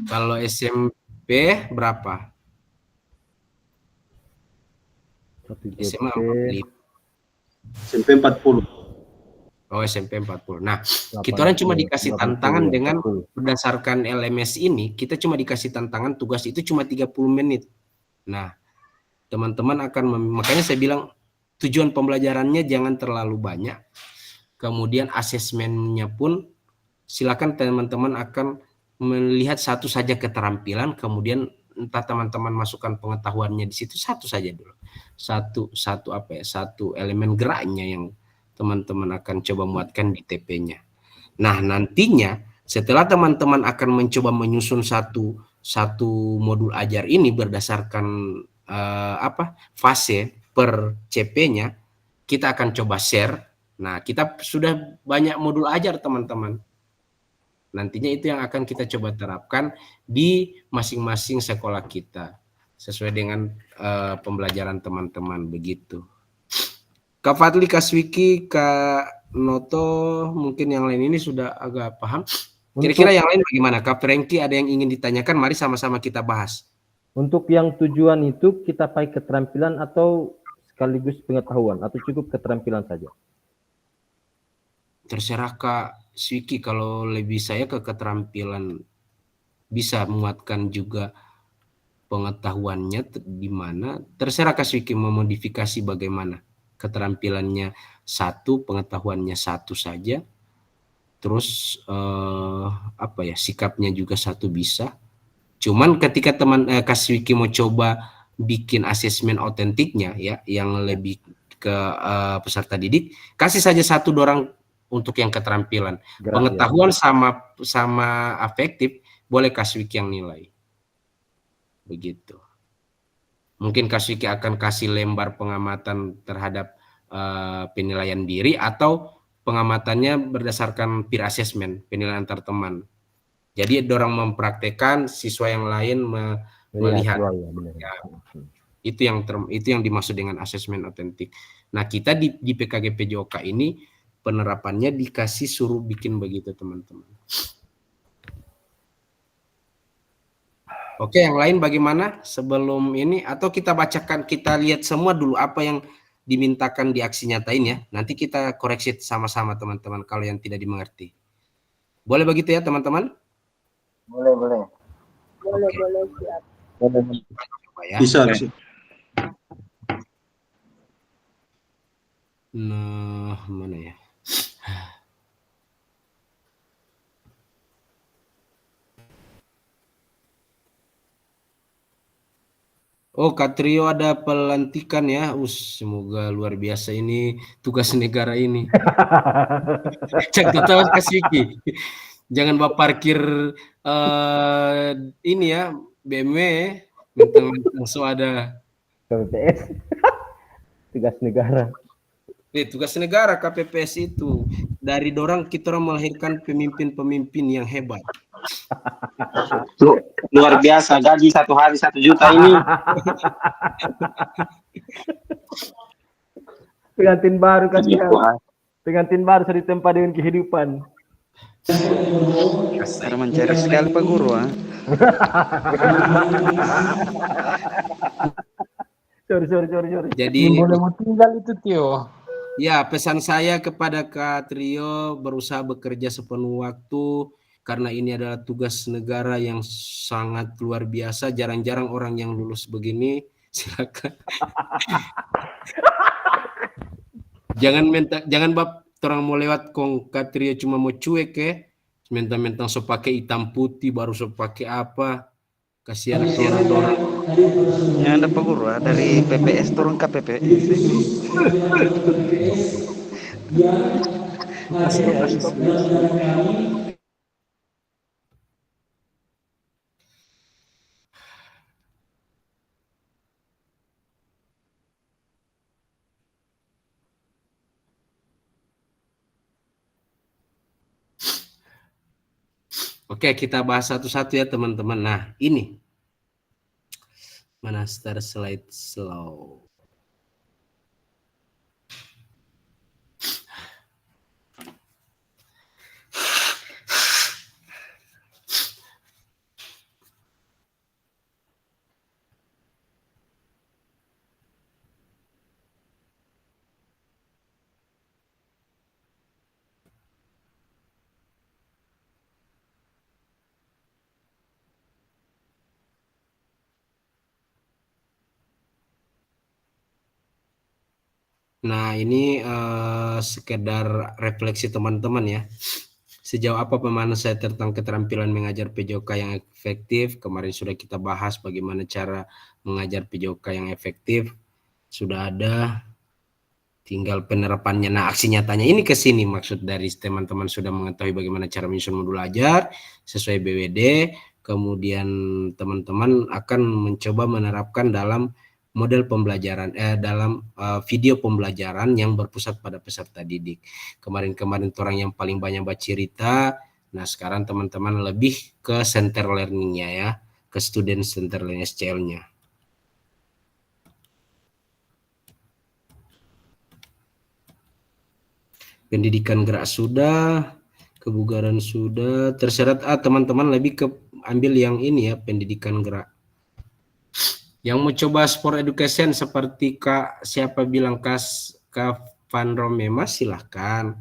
Kalau SMP berapa? SMA 45. SMP 40. Oh, SMP 40. Nah, kita orang cuma dikasih tantangan dengan berdasarkan LMS ini, kita cuma dikasih tantangan tugas itu cuma 30 menit. Nah, teman-teman akan makanya saya bilang tujuan pembelajarannya jangan terlalu banyak. Kemudian asesmennya pun silakan teman-teman akan melihat satu saja keterampilan, kemudian entah teman-teman masukkan pengetahuannya di situ satu saja dulu. Satu elemen geraknya yang teman-teman akan coba muatkan di TP-nya. Nah, nantinya Setelah teman-teman akan mencoba menyusun satu modul ajar ini berdasarkan fase per CP-nya, kita akan coba share. Nah, kita sudah banyak modul ajar teman-teman. Nantinya itu yang akan kita coba terapkan di masing-masing sekolah kita sesuai dengan pembelajaran teman-teman begitu. Kak Fadli, Kak Swiki, Kak Noto, mungkin yang lain ini sudah agak paham. Kira-kira yang lain bagaimana? Kak Franky ada yang ingin ditanyakan? Mari sama-sama kita bahas. Untuk yang tujuan itu kita pakai keterampilan atau sekaligus pengetahuan atau cukup keterampilan saja? Terserah Kak Swiki, kalau lebih saya ke keterampilan, bisa muatkan juga pengetahuannya di mana. Terserah Kak Swiki memodifikasi bagaimana. Keterampilannya satu, pengetahuannya satu saja. Terus sikapnya juga satu bisa. Cuman ketika Kak Swiki mau coba bikin asesmen otentiknya ya, yang lebih ke peserta didik, kasih saja satu dorang untuk yang keterampilan. Pengetahuan sama afektif boleh Kak Swiki yang nilai. Begitu. Mungkin Kak Swiki akan kasih lembar pengamatan terhadap penilaian diri atau pengamatannya berdasarkan peer assessment, penilaian antar teman. Jadi dorang mempraktekkan, siswa yang lain melihat. Ya, itu yang dimaksud dengan asesmen otentik. Nah, kita di PKG PJOK ini penerapannya dikasih suruh bikin begitu teman-teman. Oke, yang lain bagaimana sebelum ini? Atau kita bacakan, kita lihat semua dulu apa yang dimintakan di aksi nyatain ya. Nanti kita koreksi sama-sama teman-teman kalau yang tidak dimengerti. Boleh begitu ya teman-teman? Boleh. Boleh, siap. Ya. Bisa. Nah, mana ya? Oh, Kak Trio ada pelantikan ya. Semoga luar biasa ini tugas negara ini. Cak tahu Kak Swiki. Jangan bawa parkir ini ya, BMW, mentang-mentang so ada KPPS. Tugas negara. Tugas negara KPPS itu. Dari dorang kita orang melahirkan pemimpin-pemimpin yang hebat. Luar biasa, gaji satu hari 1 juta ini. Pengantin baru kan ya. Pengantin baru sudah ditempa dengan kehidupan. Cara mencari sekali Pak Guru. Sorry. Jadi Boleh mau tinggal itu Tio. ya, pesan saya kepada Kak Trio, berusaha bekerja sepenuh waktu karena ini adalah tugas negara yang sangat luar biasa. Jarang-jarang orang yang lulus begini. Silakan. Jangan bab orang mau lewat kong Kak Trio cuma mau cuek ya. Mentang-mentang so pakai hitam putih baru so pakai apa. Kasihan orang. Ya ada Pak Guru dari PPS turun ke PPS. Oke, kita bahas satu-satu ya teman-teman. Nah, ini. Mana start slide slow. Nah, ini sekedar refleksi teman-teman ya. Sejauh apa pemahaman saya tentang keterampilan mengajar PJOK yang efektif? Kemarin sudah kita bahas bagaimana cara mengajar PJOK yang efektif. Sudah ada tinggal penerapannya. Nah, aksi nyatanya ini ke sini, maksud dari teman-teman sudah mengetahui bagaimana cara menyusun modul ajar sesuai BWD, kemudian teman-teman akan mencoba menerapkan dalam model pembelajaran dalam video pembelajaran yang berpusat pada peserta didik. Kemarin-kemarin orang yang paling banyak baca cerita, nah sekarang teman-teman lebih ke center learning-nya ya, ke student center learning SCL-nya. Pendidikan gerak sudah, kebugaran sudah, tersyarat teman-teman lebih ke ambil yang ini ya, pendidikan gerak. Yang mau coba sport education seperti Kak siapa bilang Kak Van Romema, silahkan.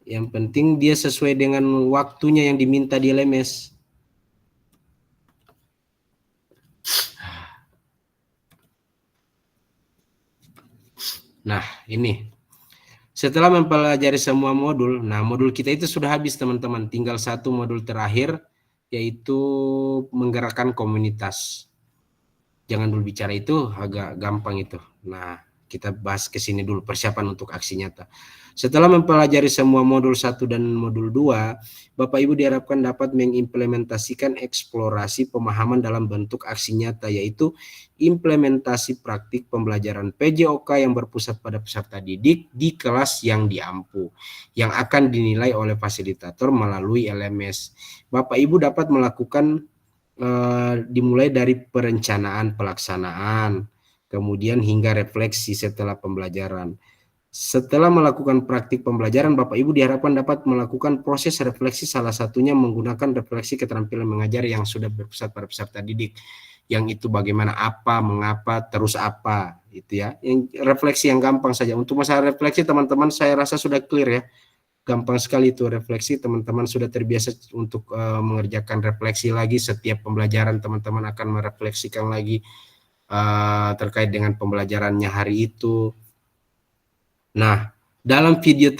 Yang penting dia sesuai dengan waktunya yang diminta di LMS. Nah, ini. Setelah mempelajari semua modul, nah modul kita itu sudah habis teman-teman. Tinggal satu modul terakhir, yaitu menggerakkan komunitas. Jangan dulu bicara itu, agak gampang itu. Nah, kita bahas ke sini dulu, persiapan untuk aksi nyata. Setelah mempelajari semua modul 1 dan modul 2, Bapak Ibu diharapkan dapat mengimplementasikan eksplorasi pemahaman dalam bentuk aksi nyata, yaitu implementasi praktik pembelajaran PJOK yang berpusat pada peserta didik di kelas yang diampu, yang akan dinilai oleh fasilitator melalui LMS. Bapak Ibu dapat melakukan dimulai dari perencanaan pelaksanaan, kemudian hingga refleksi setelah pembelajaran. Setelah melakukan praktik pembelajaran, Bapak Ibu diharapkan dapat melakukan proses refleksi, salah satunya menggunakan refleksi keterampilan mengajar yang sudah berpusat pada peserta didik. Yang itu bagaimana, apa, mengapa, terus apa, itu ya. Yang refleksi yang gampang saja. Untuk masalah refleksi teman-teman saya rasa sudah clear ya. Gampang sekali itu refleksi, teman-teman sudah terbiasa untuk mengerjakan refleksi lagi. Setiap pembelajaran teman-teman akan merefleksikan lagi terkait dengan pembelajarannya hari itu. Nah, dalam video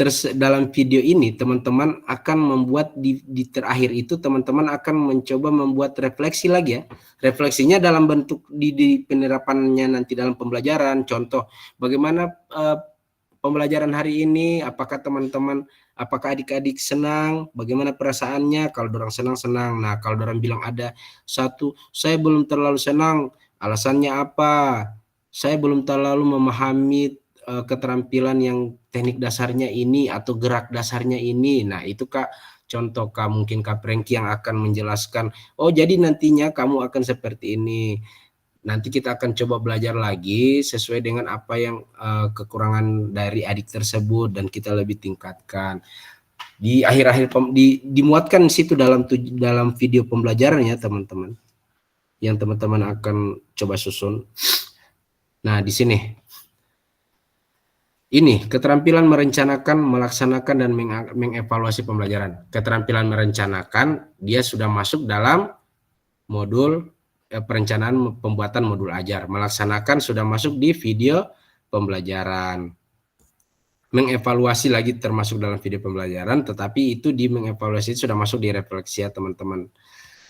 ini teman-teman akan membuat di terakhir itu teman-teman akan mencoba membuat refleksi lagi ya. Refleksinya dalam bentuk di penerapannya nanti dalam pembelajaran. Contoh, bagaimana pembelajaran hari ini, apakah teman-teman, apakah adik-adik senang, bagaimana perasaannya, kalau orang senang-senang. Nah, kalau orang bilang ada satu, saya belum terlalu senang, alasannya apa? Saya belum terlalu memahami keterampilan yang teknik dasarnya ini atau gerak dasarnya ini. Nah, itu Kak, contoh Kak, mungkin Kak Prengki yang akan menjelaskan, oh jadi nantinya kamu akan seperti ini. Nanti kita akan coba belajar lagi sesuai dengan apa yang kekurangan dari adik tersebut dan kita lebih tingkatkan. Di akhir-akhir dimuatkan situ dalam video pembelajarannya teman-teman. Yang teman-teman akan coba susun. Nah, di sini. Ini keterampilan merencanakan, melaksanakan dan mengevaluasi pembelajaran. Keterampilan merencanakan dia sudah masuk dalam modul perencanaan pembuatan modul ajar. Melaksanakan sudah masuk di video pembelajaran. Mengevaluasi lagi termasuk dalam video pembelajaran, tetapi itu di mengevaluasi sudah masuk di refleksi ya teman-teman.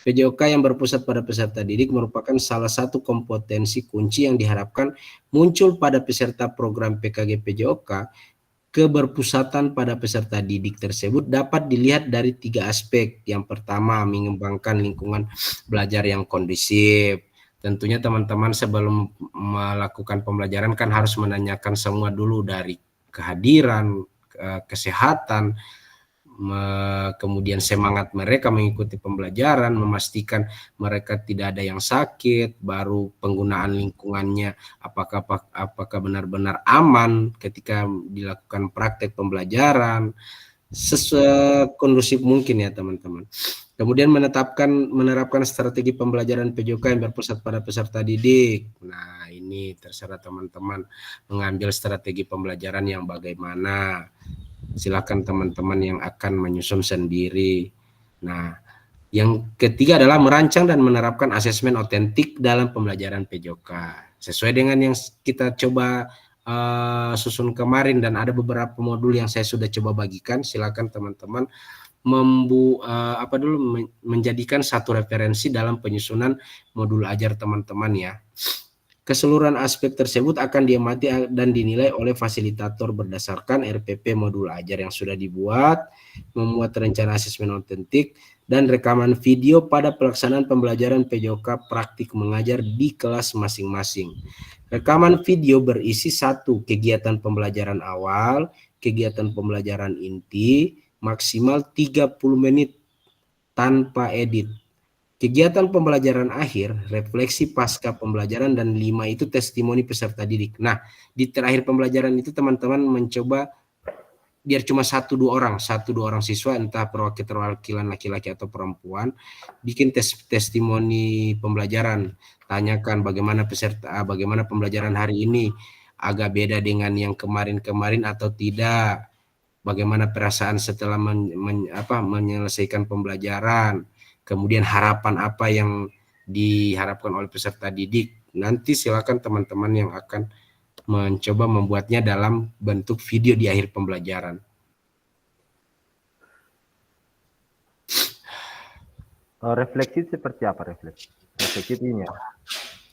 PJOK yang berpusat pada peserta didik merupakan salah satu kompetensi kunci yang diharapkan muncul pada peserta program PKG PJOK. Keberpusatan pada peserta didik tersebut dapat dilihat dari 3 aspek. Yang pertama, mengembangkan lingkungan belajar yang kondusif. Tentunya teman-teman sebelum melakukan pembelajaran kan harus menanyakan semua dulu, dari kehadiran, kesehatan, kemudian semangat mereka mengikuti pembelajaran, memastikan mereka tidak ada yang sakit, baru penggunaan lingkungannya apakah benar-benar aman ketika dilakukan praktek pembelajaran, sekondusif mungkin ya teman-teman. Kemudian menerapkan strategi pembelajaran PJOK yang berpusat pada peserta didik. Nah, ini terserah teman-teman mengambil strategi pembelajaran yang bagaimana. Silakan teman-teman yang akan menyusun sendiri. Nah, yang ketiga adalah merancang dan menerapkan asesmen otentik dalam pembelajaran PJOK. Sesuai dengan yang kita coba susun kemarin dan ada beberapa modul yang saya sudah coba bagikan. Silakan teman-teman menjadikan satu referensi dalam penyusunan modul ajar teman-teman ya. Keseluruhan aspek tersebut akan diamati dan dinilai oleh fasilitator berdasarkan RPP modul ajar yang sudah dibuat, memuat rencana asesmen autentik, dan rekaman video pada pelaksanaan pembelajaran PJOK praktik mengajar di kelas masing-masing. Rekaman video berisi 1. Kegiatan pembelajaran awal, kegiatan pembelajaran inti, maksimal 30 menit tanpa edit. Kegiatan pembelajaran akhir, refleksi pasca pembelajaran, dan 5 itu testimoni peserta didik. Nah, di terakhir pembelajaran itu teman-teman mencoba biar cuma 1-2 orang siswa, entah perwakilan laki-laki atau perempuan, bikin testimoni pembelajaran. Tanyakan bagaimana bagaimana pembelajaran hari ini, agak beda dengan yang kemarin-kemarin atau tidak. Bagaimana perasaan setelah menyelesaikan pembelajaran. Kemudian harapan apa yang diharapkan oleh peserta didik. Nanti silakan teman-teman yang akan mencoba membuatnya dalam bentuk video di akhir pembelajaran. Refleksi seperti apa refleksi? Refleksi ini ya?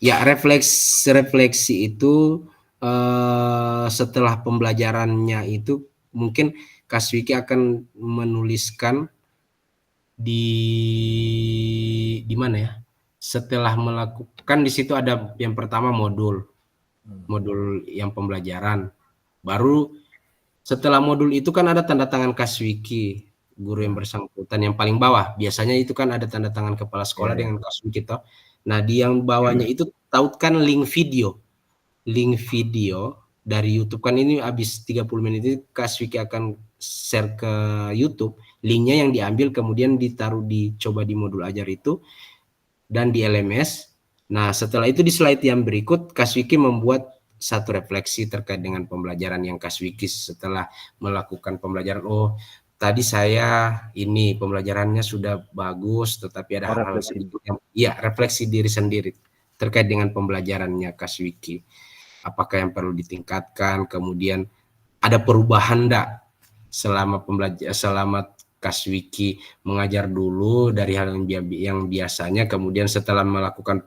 Ya, refleksi itu setelah pembelajarannya itu mungkin Kaswiki akan menuliskan di mana ya? Setelah melakukan, di situ ada yang pertama modul yang pembelajaran. Baru setelah modul itu kan ada tanda tangan Kaswiki, guru yang bersangkutan yang paling bawah. Biasanya itu kan ada tanda tangan kepala sekolah dengan Kaswiki toh. Nah, di yang bawahnya itu tautkan link video dari YouTube. Kan ini habis 30 menit itu Kaswiki akan share ke YouTube, linknya yang diambil kemudian dicoba di modul ajar itu dan di LMS. Nah, setelah itu di slide yang berikut Kaswiki membuat satu refleksi terkait dengan pembelajaran yang Kaswiki setelah melakukan pembelajaran. Oh, tadi saya ini pembelajarannya sudah bagus, tetapi ada hal-hal sedikit yang refleksi diri sendiri terkait dengan pembelajarannya Kaswiki. Apakah yang perlu ditingkatkan, kemudian ada perubahan enggak selama Kaswiki mengajar dulu dari hal yang biasanya, kemudian setelah melakukan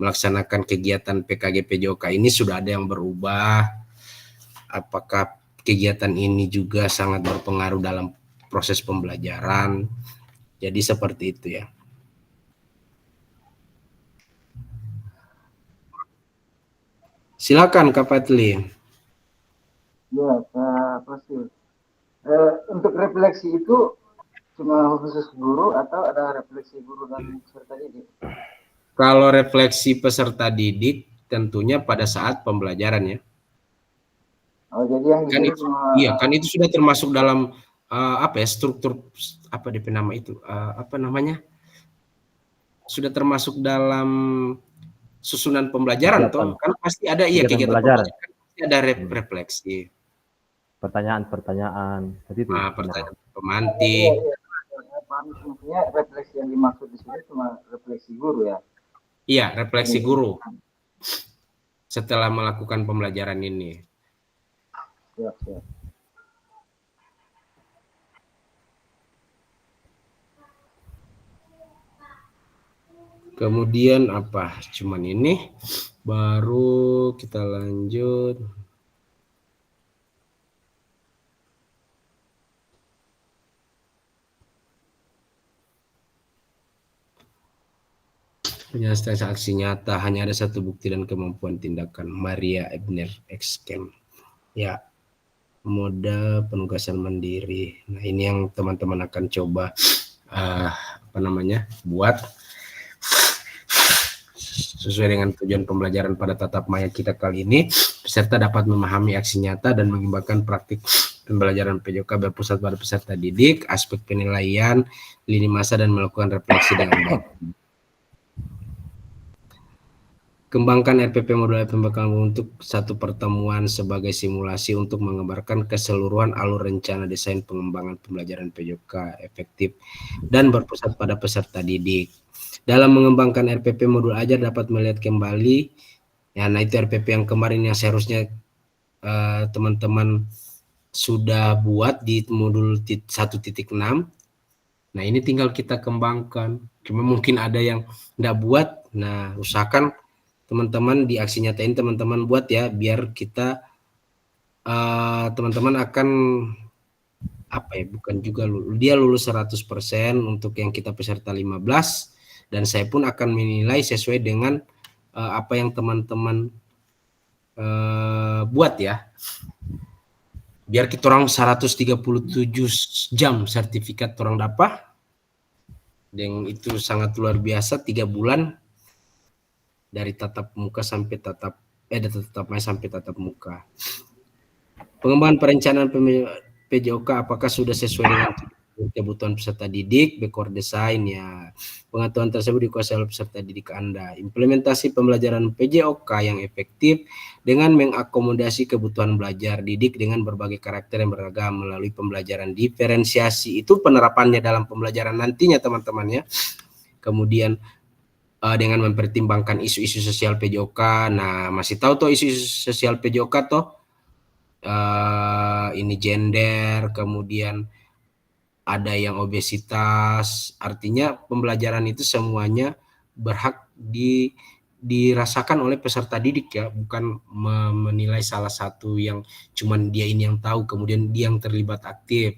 melaksanakan kegiatan PKG PJOK ini sudah ada yang berubah. Apakah kegiatan ini juga sangat berpengaruh dalam proses pembelajaran. Jadi seperti itu ya. Silakan Kak Patli. Ya, pasti. Untuk refleksi itu cuma khusus guru atau ada refleksi guru dan peserta didik? Kalau refleksi peserta didik tentunya pada saat pembelajaran ya. Oh, jadi yang kan itu, iya kan itu sudah termasuk dalam struktur DP nama itu sudah termasuk dalam susunan pembelajaran toh, kan pasti ada kegiatan pembelajaran, pasti ada refleksi. Pertanyaan-pertanyaan seperti itu. Pertanyaan pemantik. Maksudnya refleksi yang dimaksud di sini cuma refleksi guru ya? Iya, refleksi guru setelah melakukan pembelajaran ini. Siap. Kemudian cuman ini, baru kita lanjut. Penyelesaian aksi nyata, hanya ada satu bukti dan kemampuan tindakan. Maria Ebner Excam. Ya, moda penugasan mandiri. Nah, ini yang teman-teman akan coba buat sesuai dengan tujuan pembelajaran pada tatap maya kita kali ini. Peserta dapat memahami aksi nyata dan mengembangkan praktik pembelajaran PJOK berpusat pada peserta didik, aspek penilaian, lini masa, dan melakukan refleksi dengan baik. Kembangkan RPP modul pembekalan untuk satu pertemuan sebagai simulasi untuk menggambarkan keseluruhan alur rencana desain pengembangan pembelajaran PJOK efektif dan berpusat pada peserta didik. Dalam mengembangkan RPP modul ajar dapat melihat kembali, nah itu RPP yang kemarin yang seharusnya teman-teman sudah buat di modul 1.6. Nah ini tinggal kita kembangkan. Cuma mungkin ada yang tidak buat, nah usahakan teman-teman di aksi nyata ini teman-teman buat ya, biar kita teman-teman akan apa ya, bukan juga dia lulus 100% untuk yang kita peserta 15, dan saya pun akan menilai sesuai dengan apa yang teman-teman buat ya, biar kita orang 137 jam sertifikat orang dapat, dan itu sangat luar biasa. 3 bulan dari tatap muka sampai tatap sampai tatap muka. Pengembangan perencanaan PJOK apakah sudah sesuai dengan kebutuhan peserta didik, backward design ya. Pengetahuan tersebut dikuasai oleh peserta didik Anda. Implementasi pembelajaran PJOK yang efektif dengan mengakomodasi kebutuhan belajar didik dengan berbagai karakter yang beragam melalui pembelajaran diferensiasi. Itu penerapannya dalam pembelajaran nantinya teman-teman ya. Kemudian dengan mempertimbangkan isu-isu sosial PJOK. Nah, masih tahu tuh isu-isu sosial PJOK toh? Ini gender, kemudian ada yang obesitas. Artinya pembelajaran itu semuanya berhak dirasakan oleh peserta didik ya, bukan menilai salah satu yang cuman dia ini yang tahu kemudian dia yang terlibat aktif.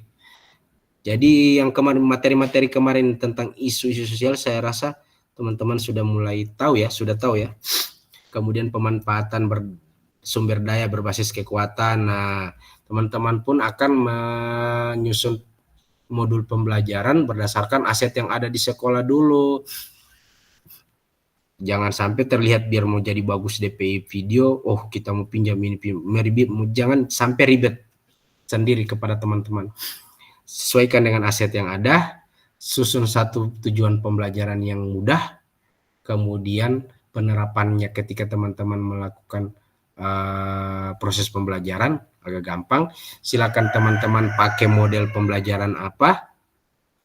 Jadi yang kemarin materi-materi kemarin tentang isu-isu sosial saya rasa teman-teman sudah mulai tahu ya, sudah tahu ya. Kemudian pemanfaatan sumber daya berbasis kekuatan. Nah, teman-teman pun akan menyusun modul pembelajaran berdasarkan aset yang ada di sekolah dulu. Jangan sampai terlihat biar mau jadi bagus DPI video, oh kita mau pinjam ini, jangan sampai ribet sendiri kepada teman-teman. Sesuaikan dengan aset yang ada, susun satu tujuan pembelajaran yang mudah, kemudian penerapannya ketika teman-teman melakukan proses pembelajaran agak gampang. Silakan teman-teman pakai model pembelajaran apa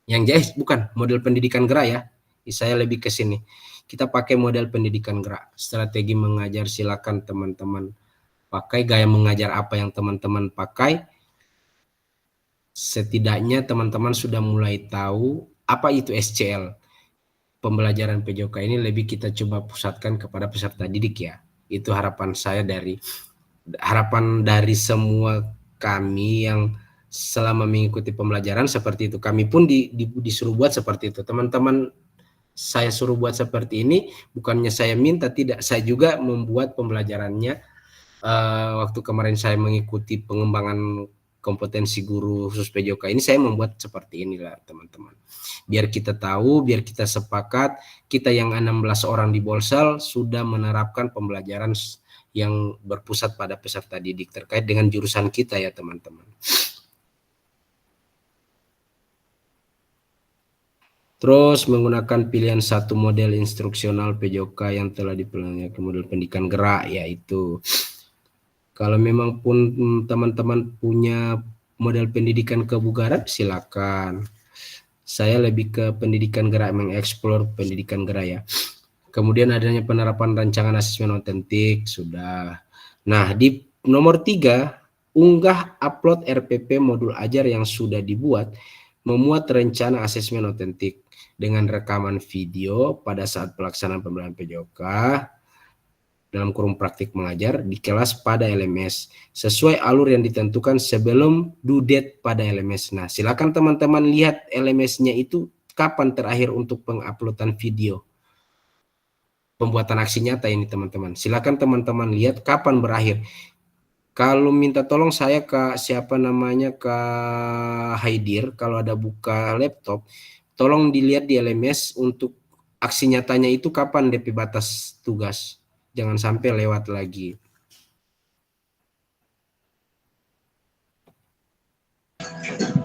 yang bukan model pendidikan gerak ya. Saya lebih ke sini. Kita pakai model pendidikan gerak. Strategi mengajar silakan teman-teman pakai, gaya mengajar apa yang teman-teman pakai. Setidaknya teman-teman sudah mulai tahu apa itu SCL. Pembelajaran PJOK ini lebih kita coba pusatkan kepada peserta didik ya. Itu harapan dari semua kami yang selama mengikuti pembelajaran seperti itu. Kami pun disuruh buat seperti itu. Teman-teman saya suruh buat seperti ini, bukannya saya minta, tidak. Saya juga membuat pembelajarannya. Waktu kemarin saya mengikuti pengembangan kompetensi guru khusus PJOK ini, saya membuat seperti inilah teman-teman. Biar kita tahu, biar kita sepakat, kita yang 16 orang di Bolsel sudah menerapkan pembelajaran yang berpusat pada peserta didik terkait dengan jurusan kita ya teman-teman. Terus menggunakan pilihan satu model instruksional PJOK yang telah dipelajari ke model pendidikan gerak, yaitu kalau memang pun teman-teman punya model pendidikan kebugaran silakan. Saya lebih ke pendidikan gerak, mengeksplor pendidikan gerak ya. Kemudian adanya penerapan rancangan asesmen otentik sudah. Nah, di nomor 3, unggah upload RPP modul ajar yang sudah dibuat, memuat rencana asesmen otentik dengan rekaman video pada saat pelaksanaan pembelajaran PJOK dalam kurung praktik mengajar di kelas pada LMS sesuai alur yang ditentukan sebelum due date pada LMS. Nah, silakan teman-teman lihat LMS-nya itu kapan terakhir untuk penguploadan video. Pembuatan aksi nyata ini teman-teman. Silakan teman-teman lihat kapan berakhir. Kalau minta tolong saya ke siapa namanya, ke Haidir, kalau ada buka laptop, tolong dilihat di LMS untuk aksi nyatanya itu kapan DP batas tugas. Jangan sampai lewat lagi.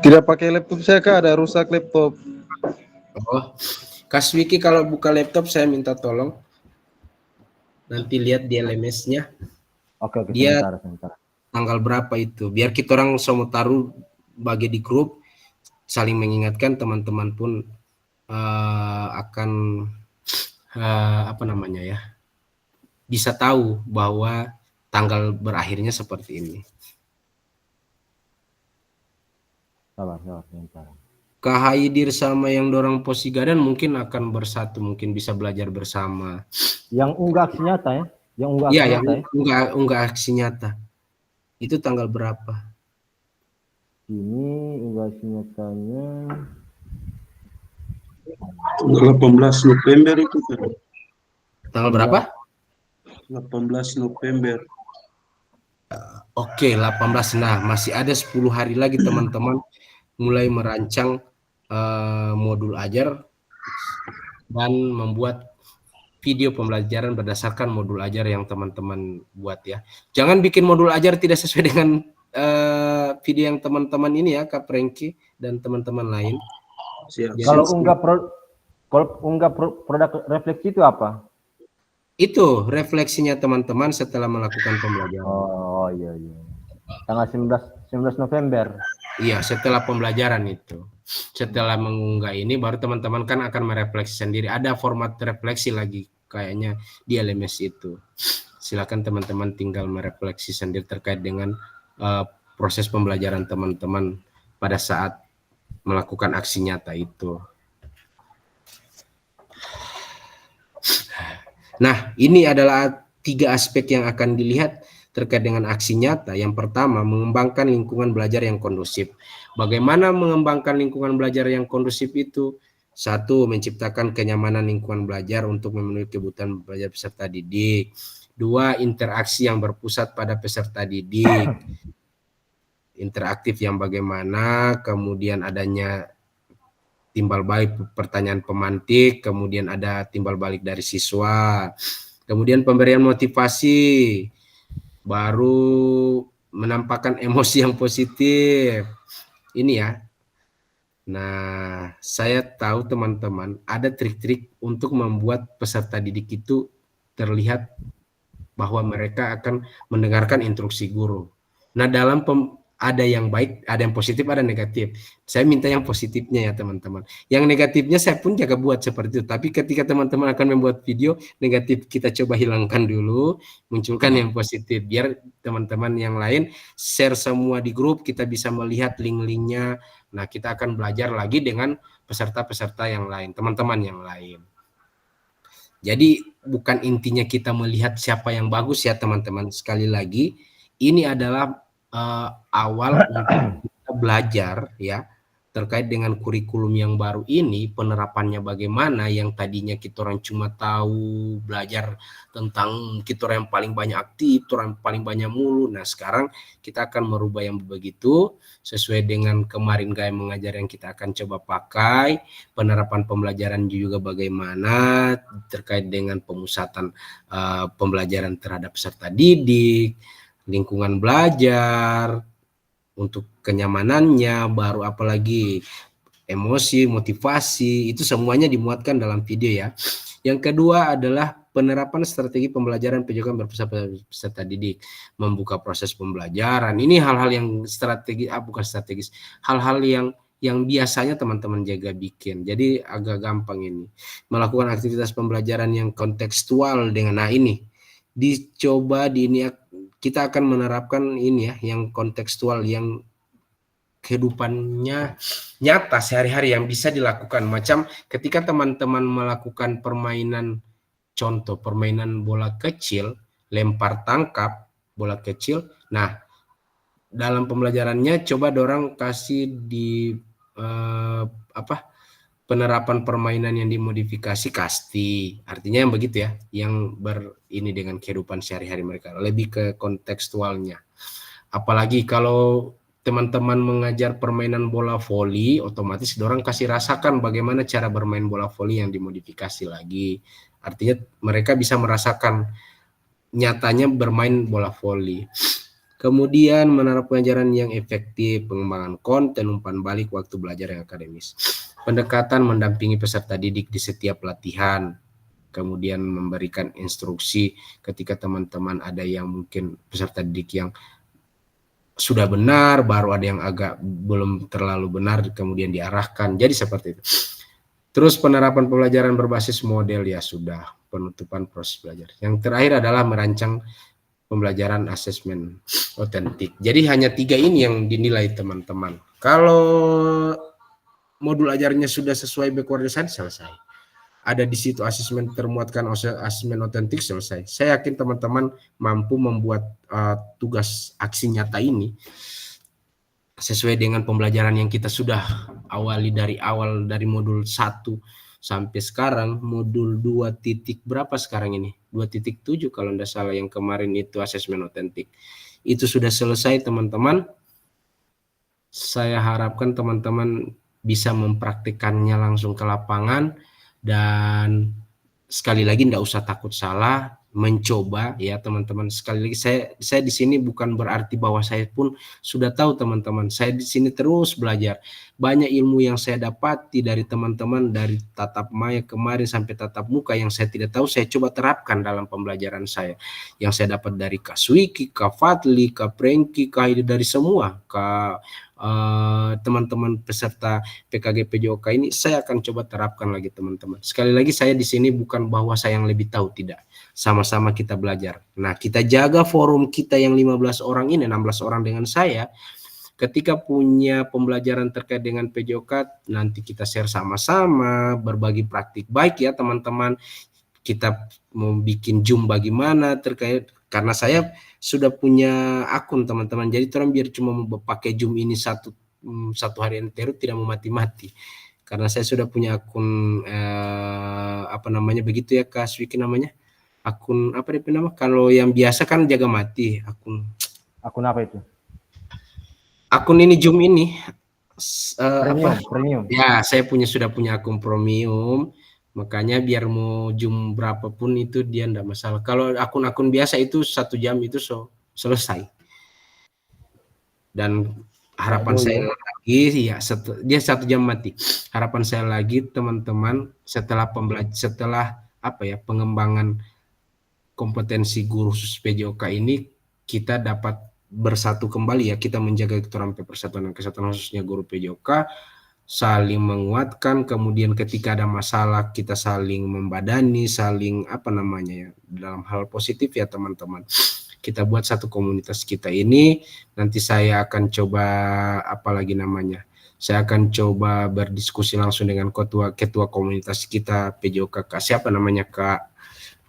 Tidak pakai laptop saya Kak, ada rusak laptop. Oh, Kas Wiki kalau buka laptop saya minta tolong. Nanti lihat di LMS-nya. Oke, Dia sebentar. tanggal berapa itu. Biar kita orang semua taruh bagi di grup, saling mengingatkan, teman-teman pun akan apa namanya ya, bisa tahu bahwa tanggal berakhirnya seperti ini. Sabar, sebentar. Kak Haidir sama yang dorang Posigadan mungkin akan bersatu, mungkin bisa belajar bersama. Yang unggah aksi nyata ya? Yang unggah Iya, aksi yang nyata ya? unggah aksi nyata. Itu tanggal berapa? Ini unggah aksi nyatanya. Tanggal 18 November itu kan. Tanggal berapa? 18 November. Oke, 18. Nah, masih ada 10 hari lagi teman-teman mulai merancang modul ajar dan membuat video pembelajaran berdasarkan modul ajar yang teman-teman buat ya. Jangan bikin modul ajar tidak sesuai dengan video yang teman-teman ini ya, Kak Prengki dan teman-teman lain. Siap. Kalau unggah produk refleksi itu apa? Itu refleksinya teman-teman setelah melakukan pembelajaran. Oh iya. Tanggal 19 November. Iya, setelah pembelajaran itu. Setelah mengunggah ini baru teman-teman kan akan merefleksi sendiri. Ada format refleksi lagi kayaknya di LMS itu. Silakan teman-teman tinggal merefleksi sendiri terkait dengan proses pembelajaran teman-teman pada saat melakukan aksi nyata itu. Nah, ini adalah 3 aspek yang akan dilihat terkait dengan aksi nyata. Yang pertama, mengembangkan lingkungan belajar yang kondusif. Bagaimana mengembangkan lingkungan belajar yang kondusif itu? 1, menciptakan kenyamanan lingkungan belajar untuk memenuhi kebutuhan belajar peserta didik. 2, interaksi yang berpusat pada peserta didik. Interaktif yang bagaimana, kemudian adanya timbal balik pertanyaan pemantik, kemudian ada timbal balik dari siswa, kemudian pemberian motivasi, baru menampakkan emosi yang positif. Ini ya. Nah, saya tahu teman-teman ada trik-trik untuk membuat peserta didik itu terlihat bahwa mereka akan mendengarkan instruksi guru. Nah, dalam ada yang baik, ada yang positif, ada negatif. Saya minta yang positifnya ya teman-teman. Yang negatifnya saya pun jaga buat seperti itu. Tapi ketika teman-teman akan membuat video, negatif kita coba hilangkan dulu, munculkan yang positif. Biar teman-teman yang lain share semua di grup, kita bisa melihat link-linknya. Nah, kita akan belajar lagi dengan peserta-peserta yang lain, teman-teman yang lain. Jadi bukan intinya kita melihat siapa yang bagus ya teman-teman. Sekali lagi, ini adalah awal untuk kita belajar ya terkait dengan kurikulum yang baru ini, penerapannya bagaimana. Yang tadinya kita orang cuma tahu belajar tentang kita orang yang paling banyak aktif, kita orang yang paling banyak mulu. Nah, sekarang kita akan merubah yang begitu sesuai dengan kemarin gaya mengajar yang kita akan coba pakai. Penerapan pembelajaran juga bagaimana terkait dengan pemusatan pembelajaran terhadap peserta didik, lingkungan belajar, untuk kenyamanannya, baru apalagi emosi, motivasi, itu semuanya dimuatkan dalam video ya. Yang kedua adalah penerapan strategi pembelajaran pendidikan berpusat pada peserta didik, membuka proses pembelajaran. Ini hal-hal yang bukan strategis, hal-hal yang biasanya teman-teman jaga bikin. Jadi agak gampang ini. Melakukan aktivitas pembelajaran yang kontekstual dengan, nah ini dicoba kita akan menerapkan ini ya, yang kontekstual, yang kehidupannya nyata sehari-hari yang bisa dilakukan. Macam ketika teman-teman melakukan permainan, contoh permainan bola kecil, lempar tangkap bola kecil. Nah, dalam pembelajarannya coba dorang kasih di penerapan permainan yang dimodifikasi kasti, artinya yang begitu ya, yang ini dengan kehidupan sehari-hari mereka, lebih ke kontekstualnya. Apalagi kalau teman-teman mengajar permainan bola voli, otomatis dorang kasih rasakan bagaimana cara bermain bola voli yang dimodifikasi lagi, artinya mereka bisa merasakan nyatanya bermain bola voli. Kemudian menerapkan pengajaran yang efektif, pengembangan konten, umpan balik waktu belajar yang akademis. Pendekatan mendampingi peserta didik di setiap latihan, kemudian memberikan instruksi ketika teman-teman ada yang mungkin peserta didik yang sudah benar, baru ada yang agak belum terlalu benar, kemudian diarahkan. Jadi seperti itu. Terus penerapan pembelajaran berbasis model ya sudah, penutupan proses belajar. Yang terakhir adalah merancang pembelajaran asesmen otentik. Jadi hanya 3 ini yang dinilai teman-teman. Kalau modul ajarnya sudah sesuai backward design, selesai. Ada di situ asesmen termuatkan asesmen otentik, selesai. Saya yakin teman-teman mampu membuat tugas aksi nyata ini sesuai dengan pembelajaran yang kita sudah awali dari awal, dari modul 1 sampai sekarang, modul 2 titik berapa sekarang ini? 2.7 kalau tidak salah, yang kemarin itu asesmen otentik. Itu sudah selesai teman-teman. Saya harapkan teman-teman bisa mempraktikkannya langsung ke lapangan, dan sekali lagi tidak usah takut salah, mencoba ya teman-teman. Sekali lagi saya di sini bukan berarti bahwa saya pun sudah tahu teman-teman. Saya di sini terus belajar. Banyak ilmu yang saya dapati dari teman-teman, dari tatap maya kemarin sampai tatap muka, yang saya tidak tahu saya coba terapkan dalam pembelajaran saya. Yang saya dapat dari Kak Swiki, Kak Fadli, Kak Prengki, Kak Hidi, dari semua teman-teman peserta PKG PJOK ini, saya akan coba terapkan lagi teman-teman. Sekali lagi saya di sini bukan bahwa saya yang lebih tahu, tidak. Sama-sama kita belajar. Nah, kita jaga forum kita yang 15 orang ini, 16 orang dengan saya. Ketika punya pembelajaran terkait dengan PJOK, nanti kita share sama-sama, berbagi praktik baik ya teman-teman. Kita mau bikin Zoom bagaimana terkait, karena saya sudah punya akun teman-teman. Jadi orang biar cuma mau pakai Zoom ini satu hari terus tidak mau mati-mati. Karena saya sudah punya akun apa namanya begitu ya Kak Swiki namanya? Akun apa dia nama? Kalau yang biasa kan jaga mati, akun apa itu? Akun ini Zoom ini Premium. Ya, saya sudah punya akun premium. Makanya biar mau Zoom berapapun itu dia enggak masalah. Kalau akun-akun biasa itu 1 jam itu selesai. Dan harapan saya lagi ya, dia 1 jam mati. Harapan saya lagi teman-teman, setelah pengembangan kompetensi guru khusus PJOK ini, kita dapat bersatu kembali ya, kita menjaga keterampilan persatuan dan kesatuan khususnya guru PJOK, saling menguatkan. Kemudian ketika ada masalah kita saling membadani, saling dalam hal positif ya teman-teman. Kita buat satu komunitas kita ini. Nanti saya akan coba saya akan coba berdiskusi langsung dengan ketua komunitas kita PJOK, Kak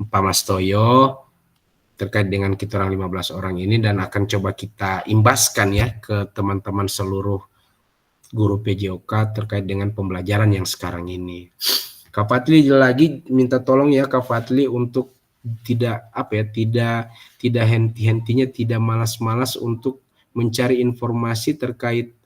Pak Mas Toyo, terkait dengan kita orang 15 orang ini, dan akan coba kita imbaskan ya ke teman-teman seluruh guru PJOK terkait dengan pembelajaran yang sekarang ini. Kak Fadli lagi minta tolong ya Kak Fadli untuk tidak henti-hentinya, tidak malas-malas untuk mencari informasi terkait